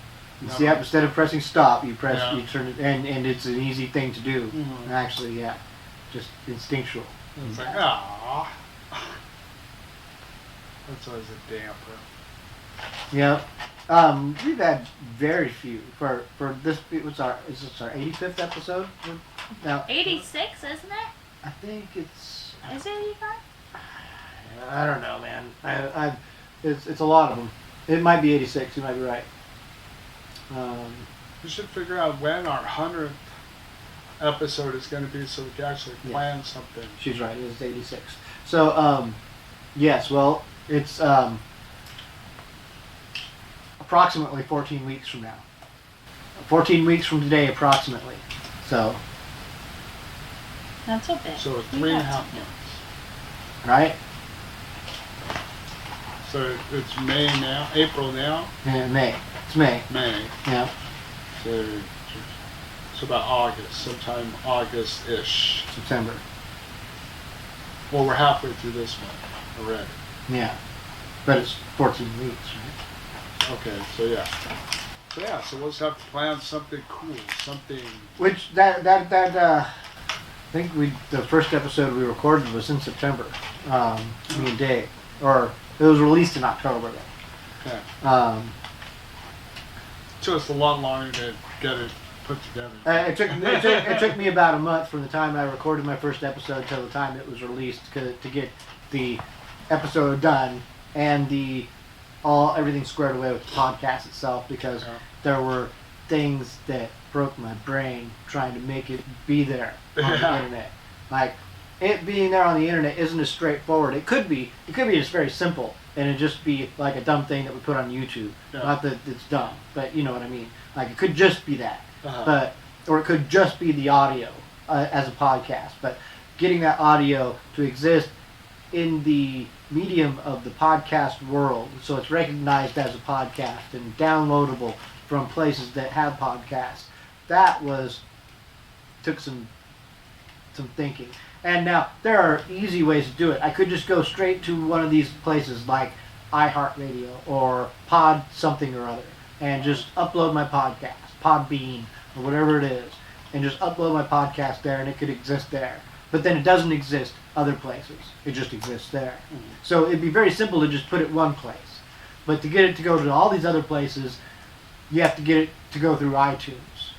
See, instead of pressing stop, you turn it, and it's an easy thing to do. Mm-hmm. Actually, just instinctual. It's like, ah. That's always a damper. Yeah. We've had very few for this. Is this our 85th episode? Now 86, isn't it? I think it's. Is it 85? I don't know, man. It's a lot of them. It might be 86. You might be right. We should figure out when our 100th episode is going to be so we can actually plan something. She's right. It is 86. So, yes. Well, it's approximately 14 weeks from now. 14 weeks from today, approximately. So. That's a bit. So 3.5 months. Right? So it's May now, April now? Yeah, May. It's May. May. Yeah. So about August, sometime August-ish. September. Well, we're halfway through this one already. Yeah. But it's 14 weeks, right? Okay, so yeah. So yeah, so we'll just have to plan something cool, something. Which I think the first episode we recorded was in September. Me and Dave, or it was released in October. Okay. So it's a lot longer to get it put together. It took me about a month from the time I recorded my first episode till the time it was released to get the episode done and everything squared away with the podcast itself, because there were things that broke my brain trying to make it be there on the internet. Like, it being there on the internet isn't as straightforward. It could be just very simple, and it'd just be like a dumb thing that we put on YouTube. Yeah. Not that it's dumb, but you know what I mean. Like, it could just be that, or it could just be the audio as a podcast. But getting that audio to exist in the medium of the podcast world, so it's recognized as a podcast and downloadable from places that have podcasts, took some thinking. And now there are easy ways to do it. I could just go straight to one of these places like iHeartRadio or Pod something or other and just upload my podcast, Podbean or whatever it is, and just upload my podcast there, and it could exist there. But then it doesn't exist other places. It just exists there. Mm-hmm. So it'd be very simple to just put it one place. But to get it to go to all these other places, you have to get it to go through iTunes,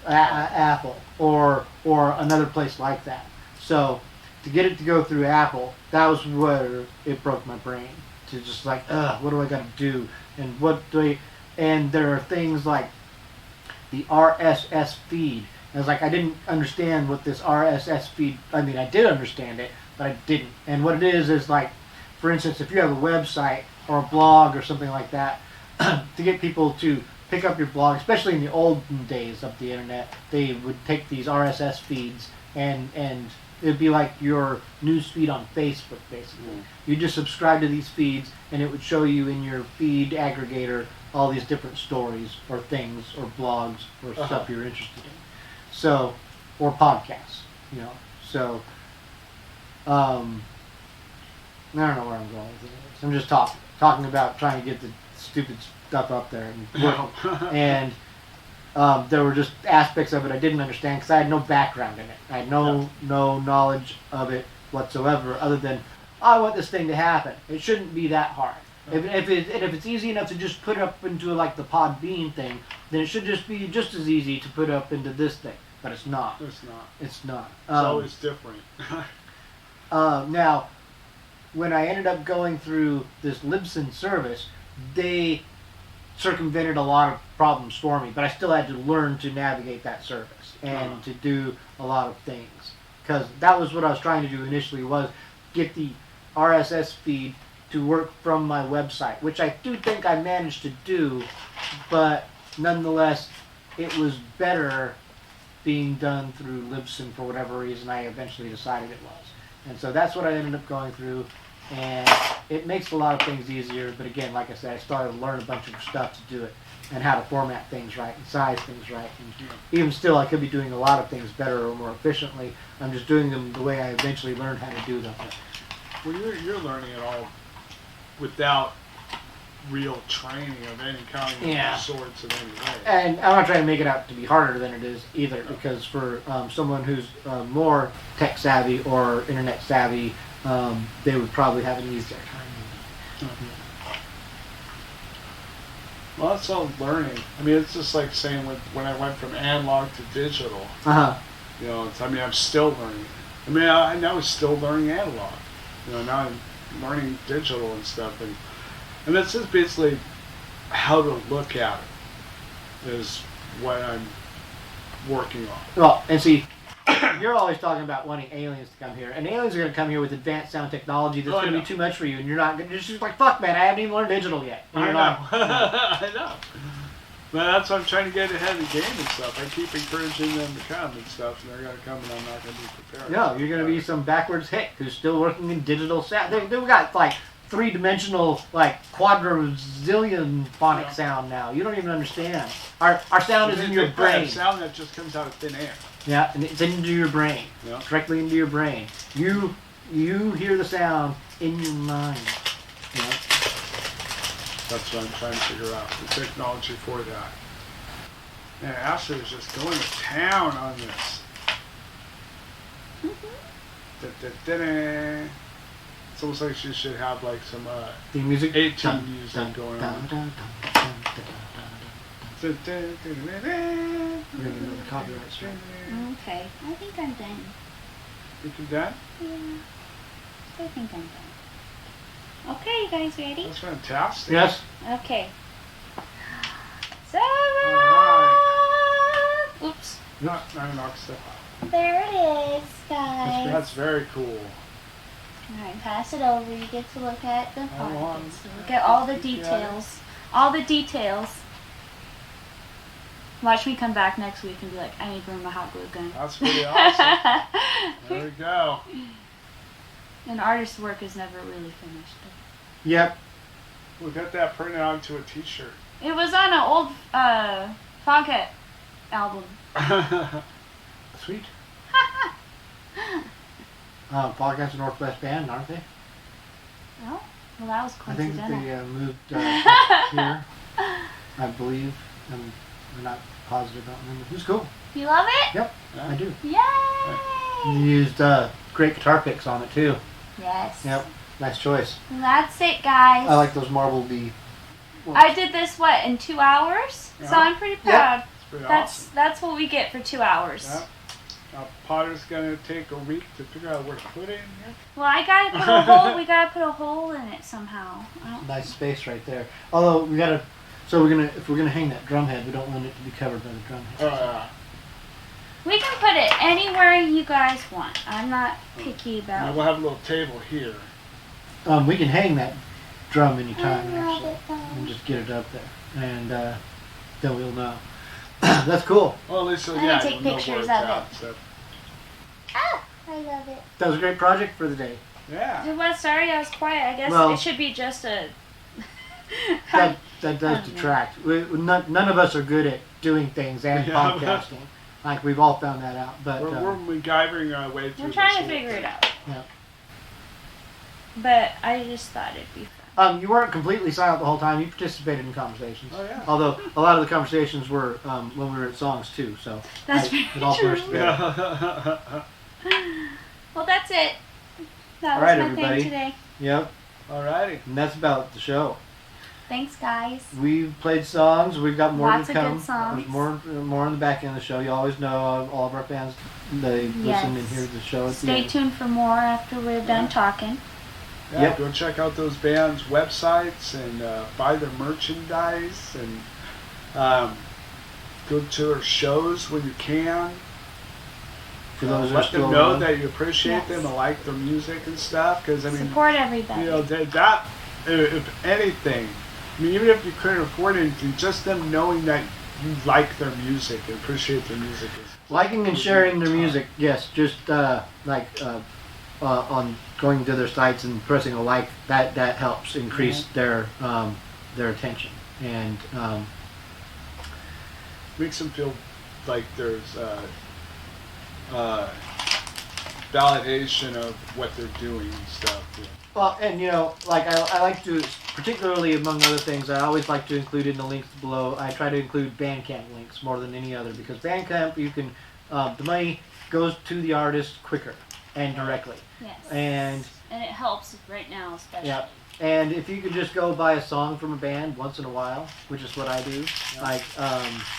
Apple, or another place like that. So to get it to go through Apple, that was where it broke my brain. To just like, what do I got to do? And there are things like the RSS feed. And it's like, I didn't understand what this RSS feed, I mean, I did understand it, but I didn't. And what it is like, for instance, if you have a website or a blog or something like that, to get people to pick up your blog, especially in the olden days of the internet, they would take these RSS feeds and it'd be like your news feed on Facebook, basically. You just subscribe to these feeds, and it would show you in your feed aggregator all these different stories or things or blogs or stuff you're interested in. So, or podcasts, you know. So, I don't know where I'm going with this. I'm just talking about trying to get the stupid stuff up there and work. And there were just aspects of it I didn't understand because I had no background in it. I had no knowledge of it whatsoever, other than I want this thing to happen. It shouldn't be that hard. If it's easy enough to just put up into like the Podbean thing, then it should just be just as easy to put up into this thing. But it's not. It's not. It's always different. Now, when I ended up going through this Libsyn service, they circumvented a lot of problems for me, but I still had to learn to navigate that service and to do a lot of things, because that was what I was trying to do initially, was get the RSS feed to work from my website, which I do think I managed to do, but nonetheless it was better being done through Libsyn for whatever reason I eventually decided it was. And so that's what I ended up going through, and it makes a lot of things easier, but again, like I said, I started to learn a bunch of stuff to do it, and how to format things right, and size things right, and even still I could be doing a lot of things better or more efficiently. I'm just doing them the way I eventually learned how to do them. Well, you're learning it all without real training of any kind of sorts of any way. And I'm not trying to make it out to be harder than it is either, because for someone who's more tech savvy or internet savvy, they would probably have an easier time. Well, that's all learning. I mean, it's just like saying when I went from analog to digital. You know, I'm still learning. I mean, I now was still learning analog. You know, now I'm learning digital and stuff, and that's just basically how to look at it is what I'm working on. Well, and see, you're always talking about wanting aliens to come here, and aliens are going to come here with advanced sound technology that's going to be too much for you, and you're just like, fuck, man, I haven't even learned digital yet. I know. I know. But that's why I'm trying to get ahead of the game and stuff. I keep encouraging them to come and stuff, and they're going to come, and I'm not going to be prepared. No, you're going to be some backwards hick who's still working in digital sound. They've got like three-dimensional, like quadrazillion phonic sound now. You don't even understand. Our sound is in your brain. Sound that just comes out of thin air. Yeah, and it's into your brain, directly into your brain. You hear the sound in your mind. You know? That's what I'm trying to figure out, the technology for that. Man, Ashlee is just going to town on this. Da-da-da-da. It's almost like she should have like some theme music, 18 music going on. We're gonna get another copyright strike. Okay, I think I'm done. Think you're done? Yeah, I think I'm done. Okay, you guys ready? That's fantastic. Yes. Okay. So, oops. No, I knocked stuff out. There it is, guys. That's very cool. Alright, pass it over. You get to look at the want pockets. Look at all the details. All the details. Watch me come back next week and be like, I need to bring my hot glue gun. That's pretty awesome. There we go. An artist's work is never really finished. Yep. We got that printed onto a t-shirt. It was on an old Foghat album. Sweet. Foghat's a Northwest band, aren't they? Oh, well that was I think coincidental. that they moved here, I believe. I'm not positive about them. It was cool. You love it? Yep, I do. Yay! You used great guitar picks on it too. Yes. Yep, nice choice. Well, that's it, guys. I like those marble D. I did this, in 2 hours? Yeah. So I'm pretty proud. It's pretty awesome. That's what we get for 2 hours. Yeah. Now Potter's gonna take a week to figure out where to put it in here. Well, I gotta put a hole. We gotta put a hole in it somehow. Nice space right there. Although we gotta, if we're gonna hang that drum head, we don't want it to be covered by the drum head. We can put it anywhere you guys want. I'm not picky about. Now we'll have a little table here. We can hang that drum anytime I love actually, it, though. and just get it up there, and then we'll know. That's cool. Well, at least I'm gonna take we'll know where pictures it's of at, it. so. Ah, I love it. That was a great project for the day. Yeah. It was. Sorry, I was quiet. I guess Well, it should be just a. That does detract. None of us are good at doing things and Yeah. podcasting. Like we've all found that out. But We're MacGyvering our way through. I'm trying to this figure whole it out. Yeah. But I just thought it'd be fun. You weren't completely silent the whole time. You participated in conversations. Oh, yeah. Although a lot of the conversations were when we were at songs too. So That's it all very pushed true. together. Well, that's it. That All was right, my everybody. thing today. Yep. Alrighty. And that's about the show. Thanks, guys. We've played songs. We've got more Lots to of come. good songs. There's more on the back end of the show. You always know all of our fans. They listen and hear the show at the Stay end. tuned for more after we're done talking. Yeah, Yep. Go check out those bands' websites and buy their merchandise and go to their shows when you can. For those who are let them still know around. that you appreciate Yes. them and like their music and stuff. Because I mean, Support everybody. you know that if anything, I mean, even if you couldn't afford anything, just them knowing that you like their music and appreciate their music is Liking and sharing their music, yes. Just on going to their sites and pressing a like, that helps increase their attention and makes them feel like there's validation of what they're doing and stuff. Yeah. well, and I like to, particularly among other things, I always like to include in the links below. I try to include Bandcamp links more than any other because Bandcamp, you can the money goes to the artist quicker and directly. Yes. And it helps right now, especially. yeah. And if you could just go buy a song from a band once in a while, which is what I do,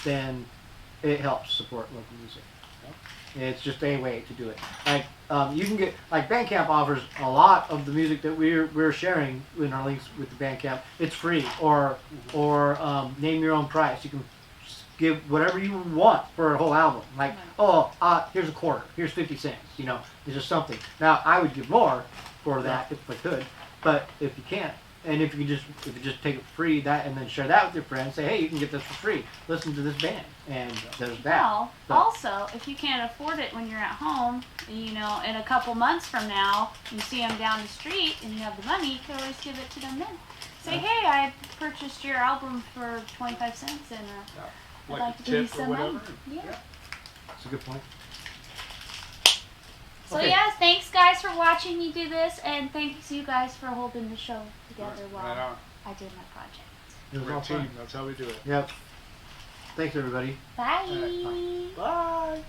then it helps support local music. It's just a way to do it. You can get Bandcamp offers a lot of the music that we're sharing in our links with the Bandcamp. It's free or name your own price. You can give whatever you want for a whole album. Here's a quarter. Here's 50 cents. It's just something. Now I would give more for that if I could, but if you can't, and if you just take it free and then share that with your friends, say, hey, you can get this for free. Listen to this band, and there's that. Well, also, if you can't afford it when you're at home, in a couple months from now, you see them down the street and you have the money, you can always give it to them then. Say, hey, I purchased your album for 25 cents, and I'd like to give you some money. Yeah. That's a good point. So Okay. yes, thanks guys for watching me do this, and thanks you guys for holding the show together while Right on. I did my project. It was We're all a team. fun. That's how we do it. Yep. Thanks, everybody. Bye. Alright, bye. Bye.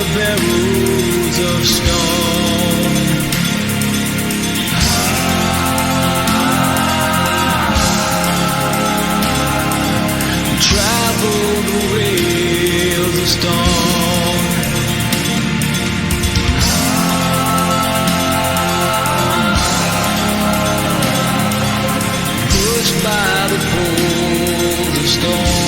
the barrels of stone. Travel the rails of stone. Pushed by the poles of stone.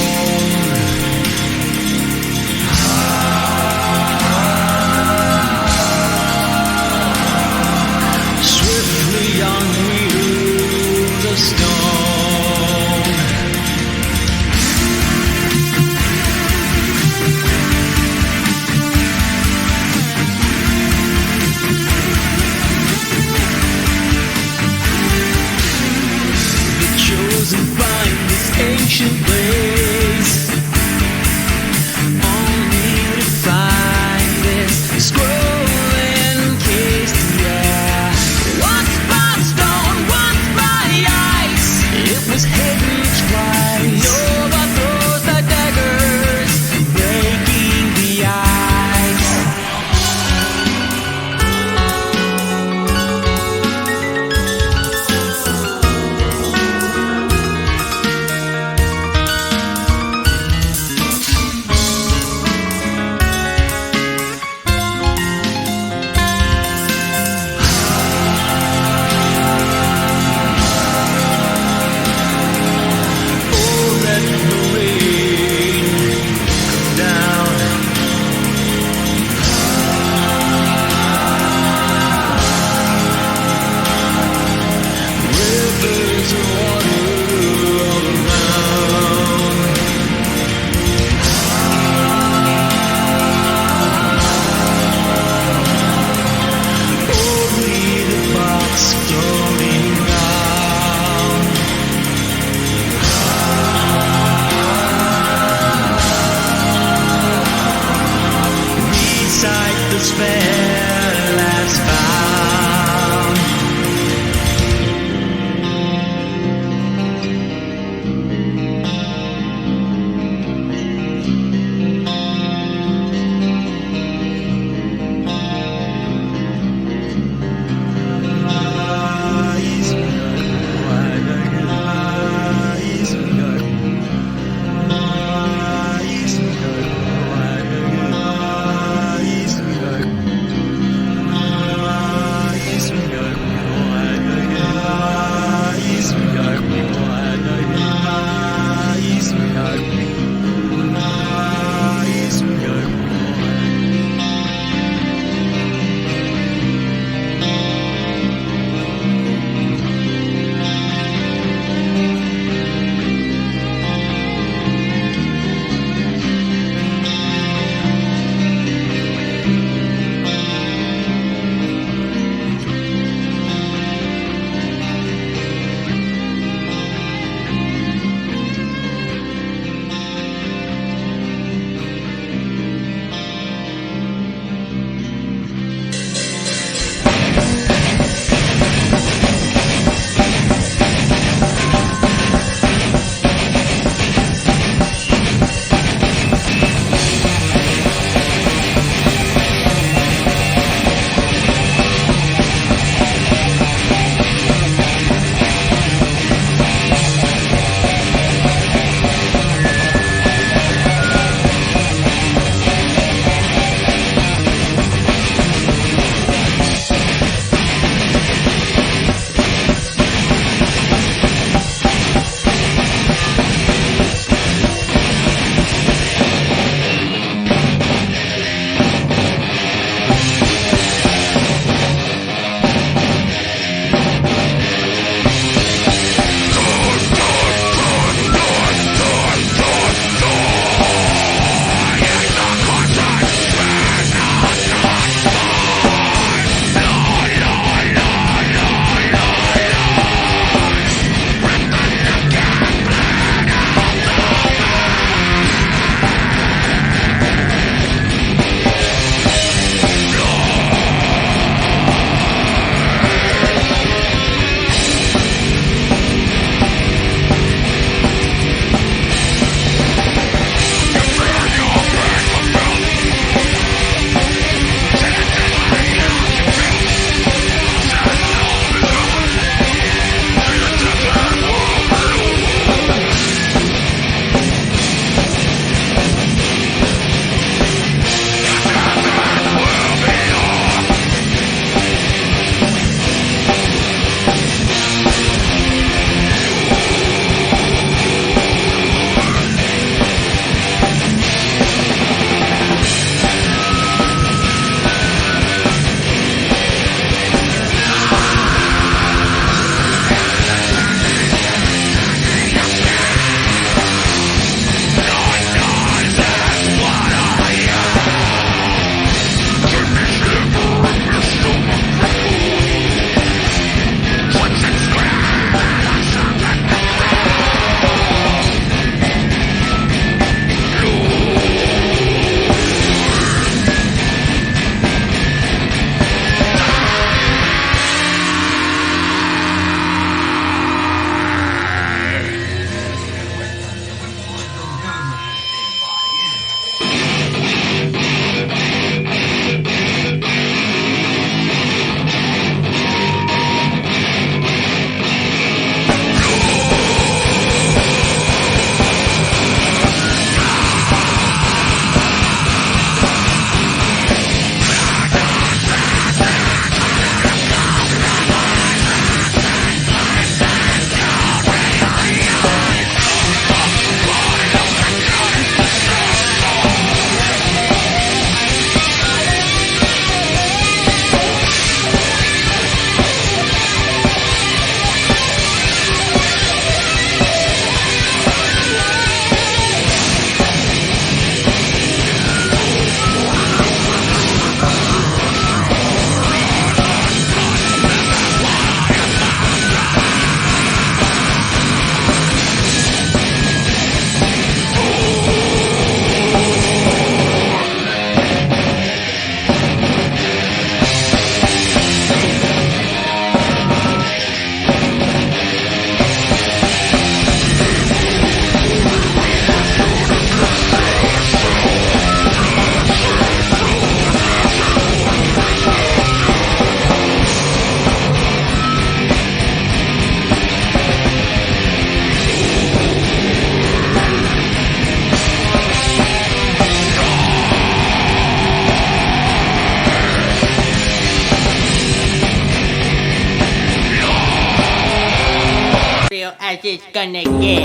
as it's gonna get.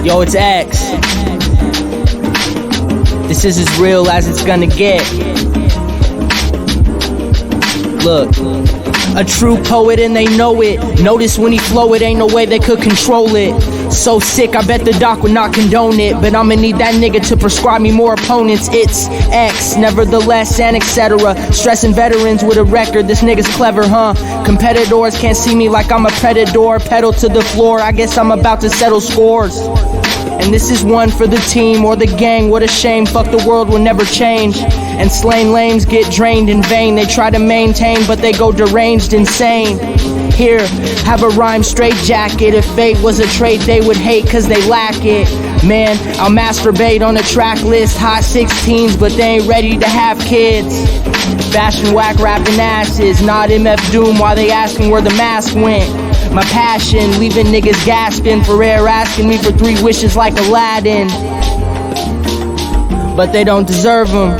Yo, it's X. This is as real as it's gonna get. Look, a true poet and they know it. Notice when he flow it, ain't no way they could control it. So sick, I bet the doc would not condone it. But I'ma need that nigga to prescribe me more opponents. It's X, nevertheless, and etc. Stressing veterans with a record, this nigga's clever, huh? Competitors can't see me like I'm a predator. Pedal to the floor, I guess I'm about to settle scores. And this is one for the team or the gang, what a shame, fuck the world will never change. And slain lames get drained in vain, they try to maintain but they go deranged insane. Here, have a rhyme straight jacket, if fate was a trait they would hate cause they lack it. Man, I'll masturbate on a track list, hot 16s but they ain't ready to have kids. Fashion whack rapping asses, not MF Doom while they asking where the mask went. My passion, leaving niggas gasping for air, asking me for 3 wishes like Aladdin. But they don't deserve them,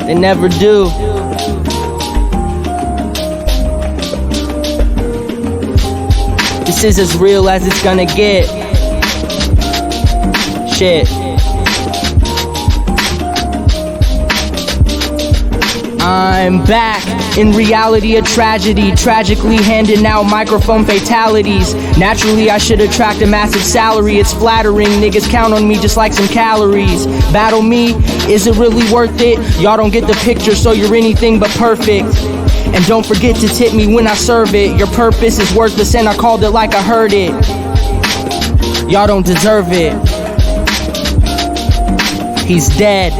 they never do. This is as real as it's gonna get. Shit. I'm back, in reality a tragedy, tragically handing out microphone fatalities. Naturally I should attract a massive salary, it's flattering, niggas count on me just like some calories. Battle me, is it really worth it? Y'all don't get the picture so you're anything but perfect. And don't forget to tip me when I serve it. Your purpose is worthless and I called it like I heard it. Y'all don't deserve it. He's dead.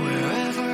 Wherever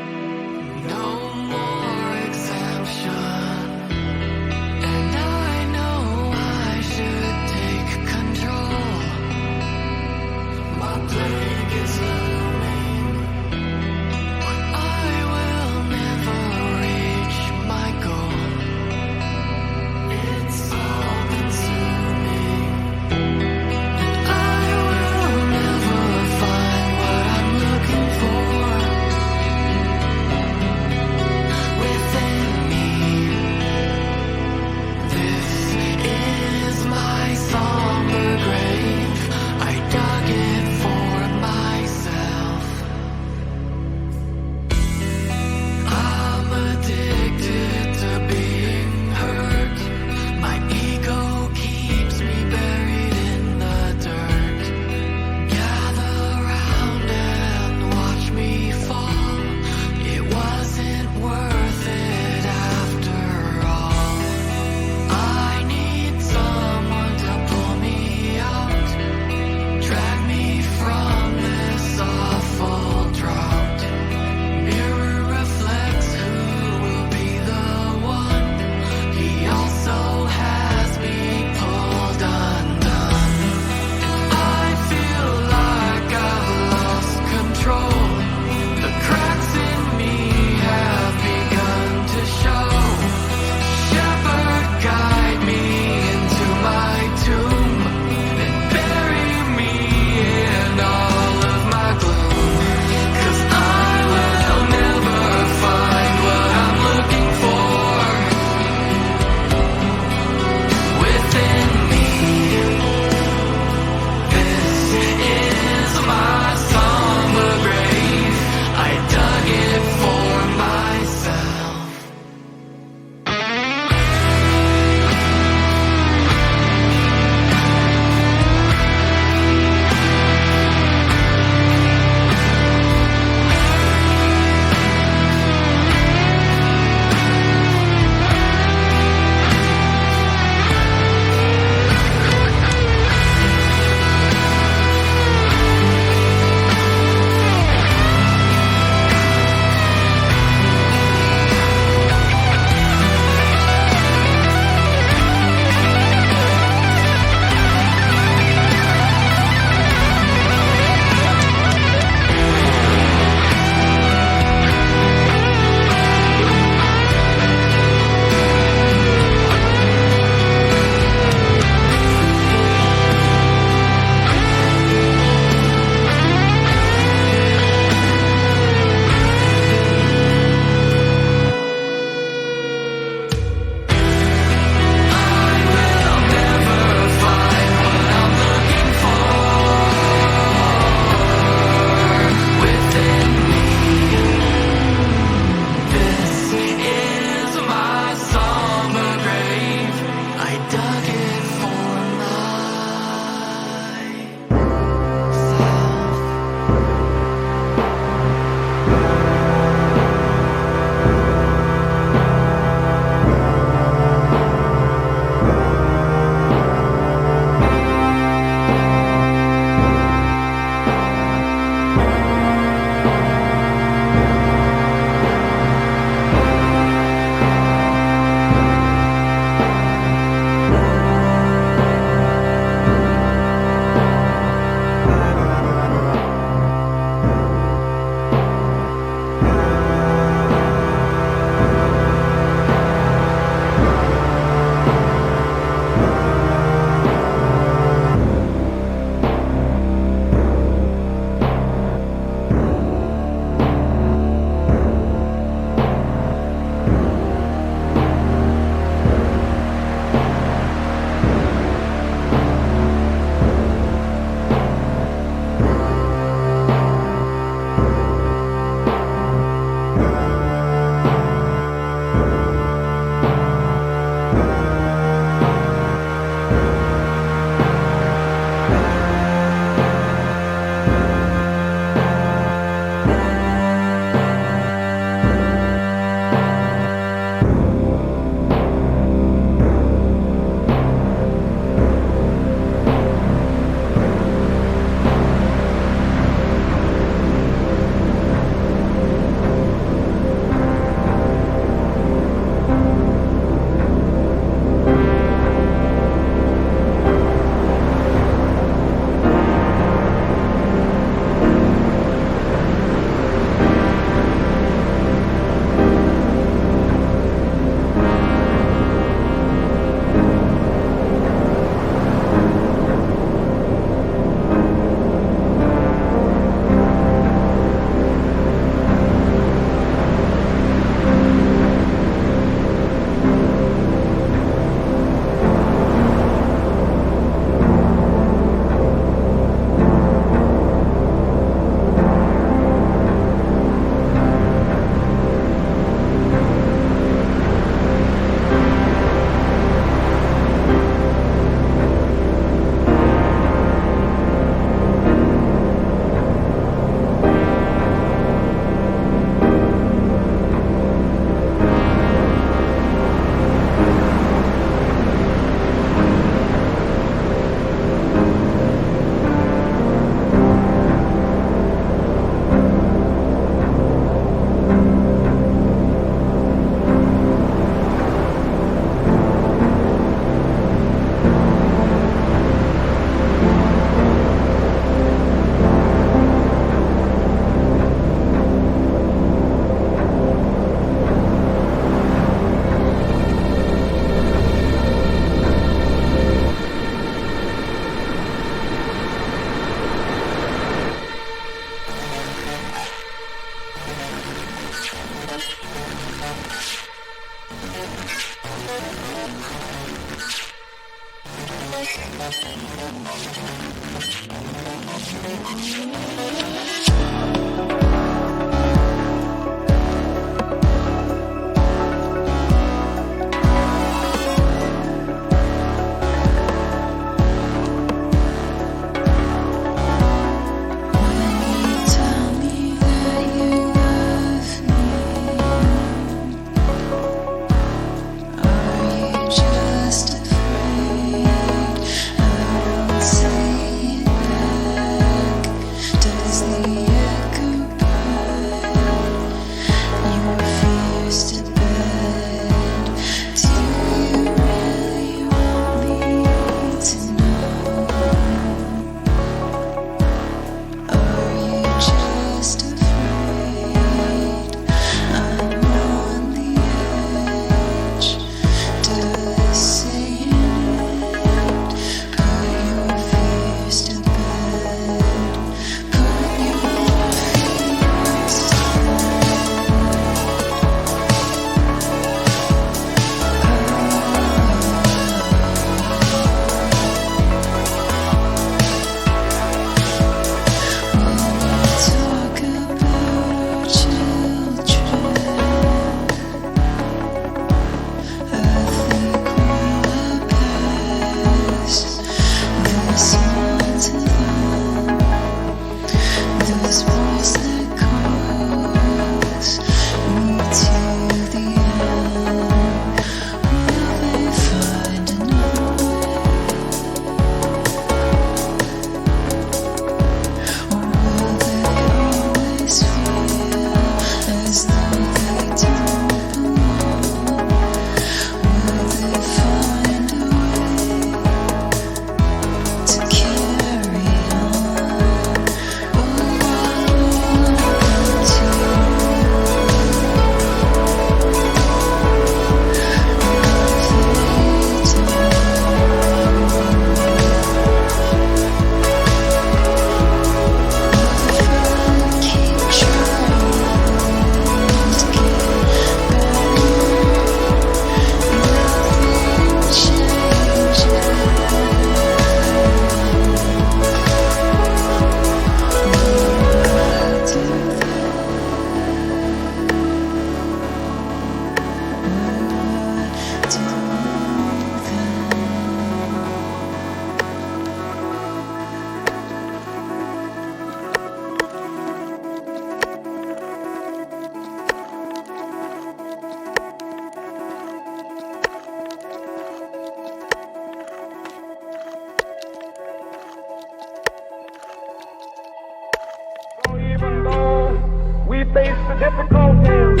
face the difficulties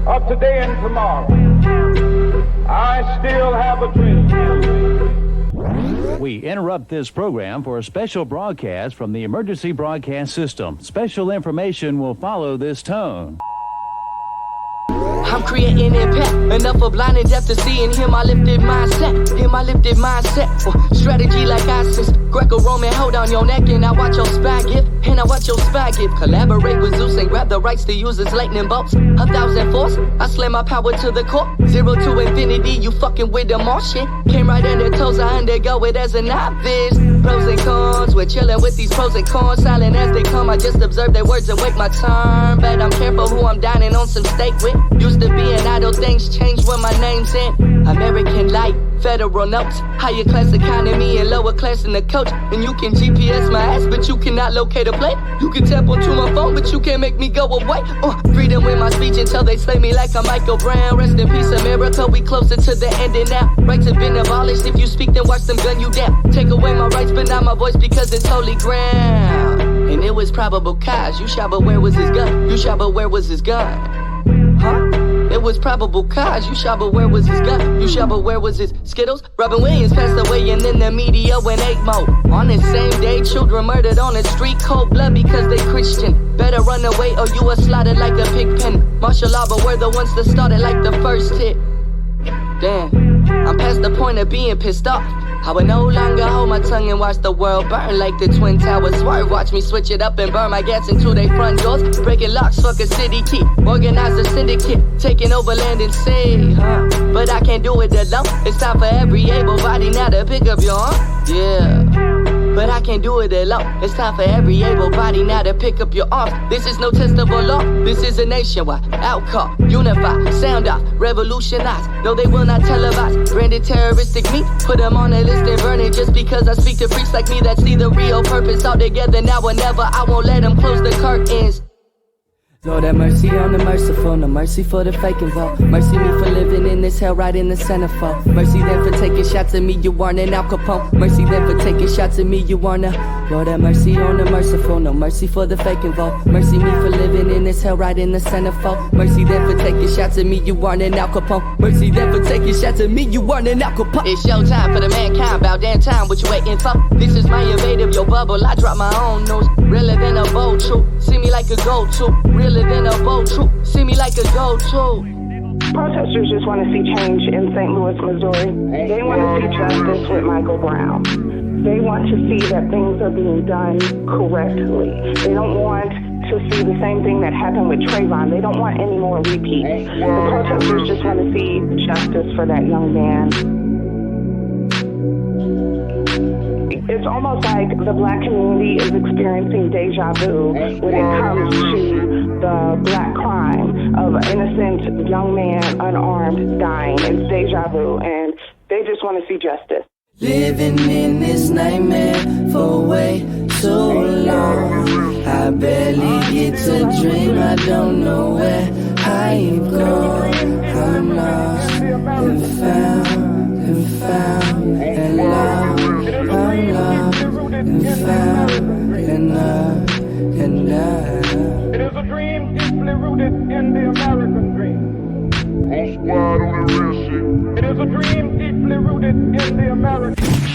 of today and tomorrow, I still have a dream. We interrupt this program for a special broadcast from the Emergency Broadcast System. Special information will follow this tone. I'm creating impact, enough for blind and deaf to see and hear my lifted mindset. Hear my lifted mindset. Strategy like ISIS, Greco-Roman, hold on your neck and I watch your spine give. And I watch your spine give. Collaborate with Zeus and grab the rights to use his lightning bolts. 1,000 force, I slam my power to the core. 0 to infinity, you fucking with the more shit. Came right in their toes, I undergo it as a novice. Pros and cons, we're chilling with these pros and cons. Silent as they come, I just observe their words and wait my turn. But I'm careful who I'm dining on some steak with. Used to be an idle, things change when my name's in. American light, federal notes, higher class economy and lower class in the coach. And you can GPS my ass, but you cannot locate a plate. You can tap onto my phone, but you can't make me go away. Freedom with my speech until they slay me like I'm Michael Brown. Rest in peace, America, we closer to the ending now. Rights have been abolished, if you speak then watch them gun you down. Take away my rights, but not my voice because it's holy ground. And it was probable cause, you shall but where was his gun? You shall but where was his gun? Huh? It was probable cause, you shall but where was his gun? You shall but where was his Skittles? Robin Williams passed away and then the media went 8 mode. On the same day, children murdered on the street, cold blood because they Christian. Better run away or you are slaughtered like a pig pen. Martial law, but we're the ones that started like the first hit. Damn, I'm past the point of being pissed off. I would no longer hold my tongue and watch the world burn like the Twin Towers swerve. Watch me switch it up and burn my gas into their front doors. Breaking locks, fuck a city key. Organize a syndicate, taking over land and sea, But I can't do it alone. It's time for every able body now to pick up your arm. Yeah. But I can't do it alone. It's time for every able body now to pick up your arms. This is no testable law. This is a nationwide outcall. Unify, sound off, revolutionize. No, they will not televise. Branded terroristic me. Put them on a list and burn it just because I speak to freaks like me that see the real purpose all together now or never. I won't let them close the curtains. Lord have mercy on the merciful, no mercy for the fake involved. Mercy me for living in this hell right in the centerfold. Mercy them for taking shots at me, you aren't an Al Capone. Mercy them for taking shots at me, you aren't a... Lord have mercy on the merciful, no mercy for the fake involved. Mercy me for living in this hell right in the centerfold. Mercy them for taking shots at me, you aren't an Al Capone. Mercy them for taking shots at me, you aren't an Al Capone. It's showtime for the mankind, about damn time, what you waiting for? This is my invasive, your bubble, I drop my own nose. Realer than a bold truth, see me like a go-to. Realer than a bold truth, see me like a go-to. Protesters just want to see change in St. Louis, Missouri. They want to see justice with Michael Brown. They want to see that things are being done correctly. They don't want to see the same thing that happened with Trayvon. They don't want any more repeats. The protesters just want to see justice for that young man. It's almost like the black community is experiencing deja vu when it comes to the black crime of an innocent young man, unarmed, dying. It's deja vu, and they just want to see justice. Living in this nightmare for way too long. I barely get to dream, I don't know where I've gone. I'm lost and found and lost. I'm lost and found and It is a dream deeply rooted in the American dream. It is a dream deeply rooted in the American dream.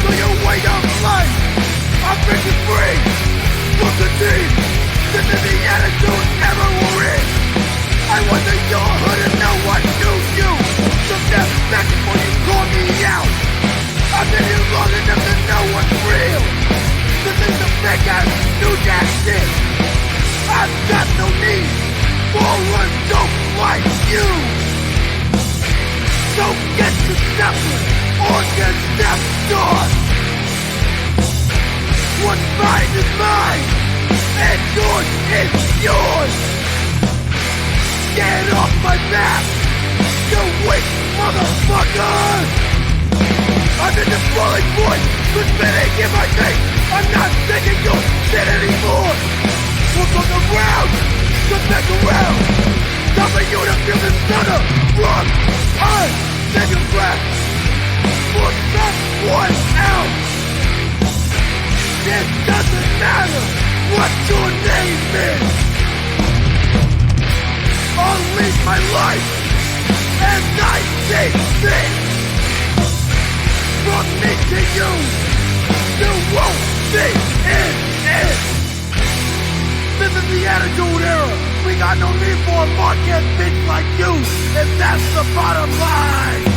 so you wait up life. I'm breaking free from the deep. This is the attitude ever we're in. I was in your hood and no one knew you. So step back before you call me out. I've been here long enough to know what's real. This is the fake ass New Jack shit. I've got no need for a dope like you. So get to stepping or get stepped on. What's mine is mine, and yours is yours. Get off my back, you weak motherfucker. I'm in the falling voice, the spitting in my face. I'm not taking your shit anymore. We'll look around, come back around. Time for you to feel the thunder from us. Take a breath for someone else. It doesn't matter what your name is. I'll leave my life and I take things. From me to you, you won't be in it. This is the attitude era. We got no need for a market bitch like you, and that's the bottom line.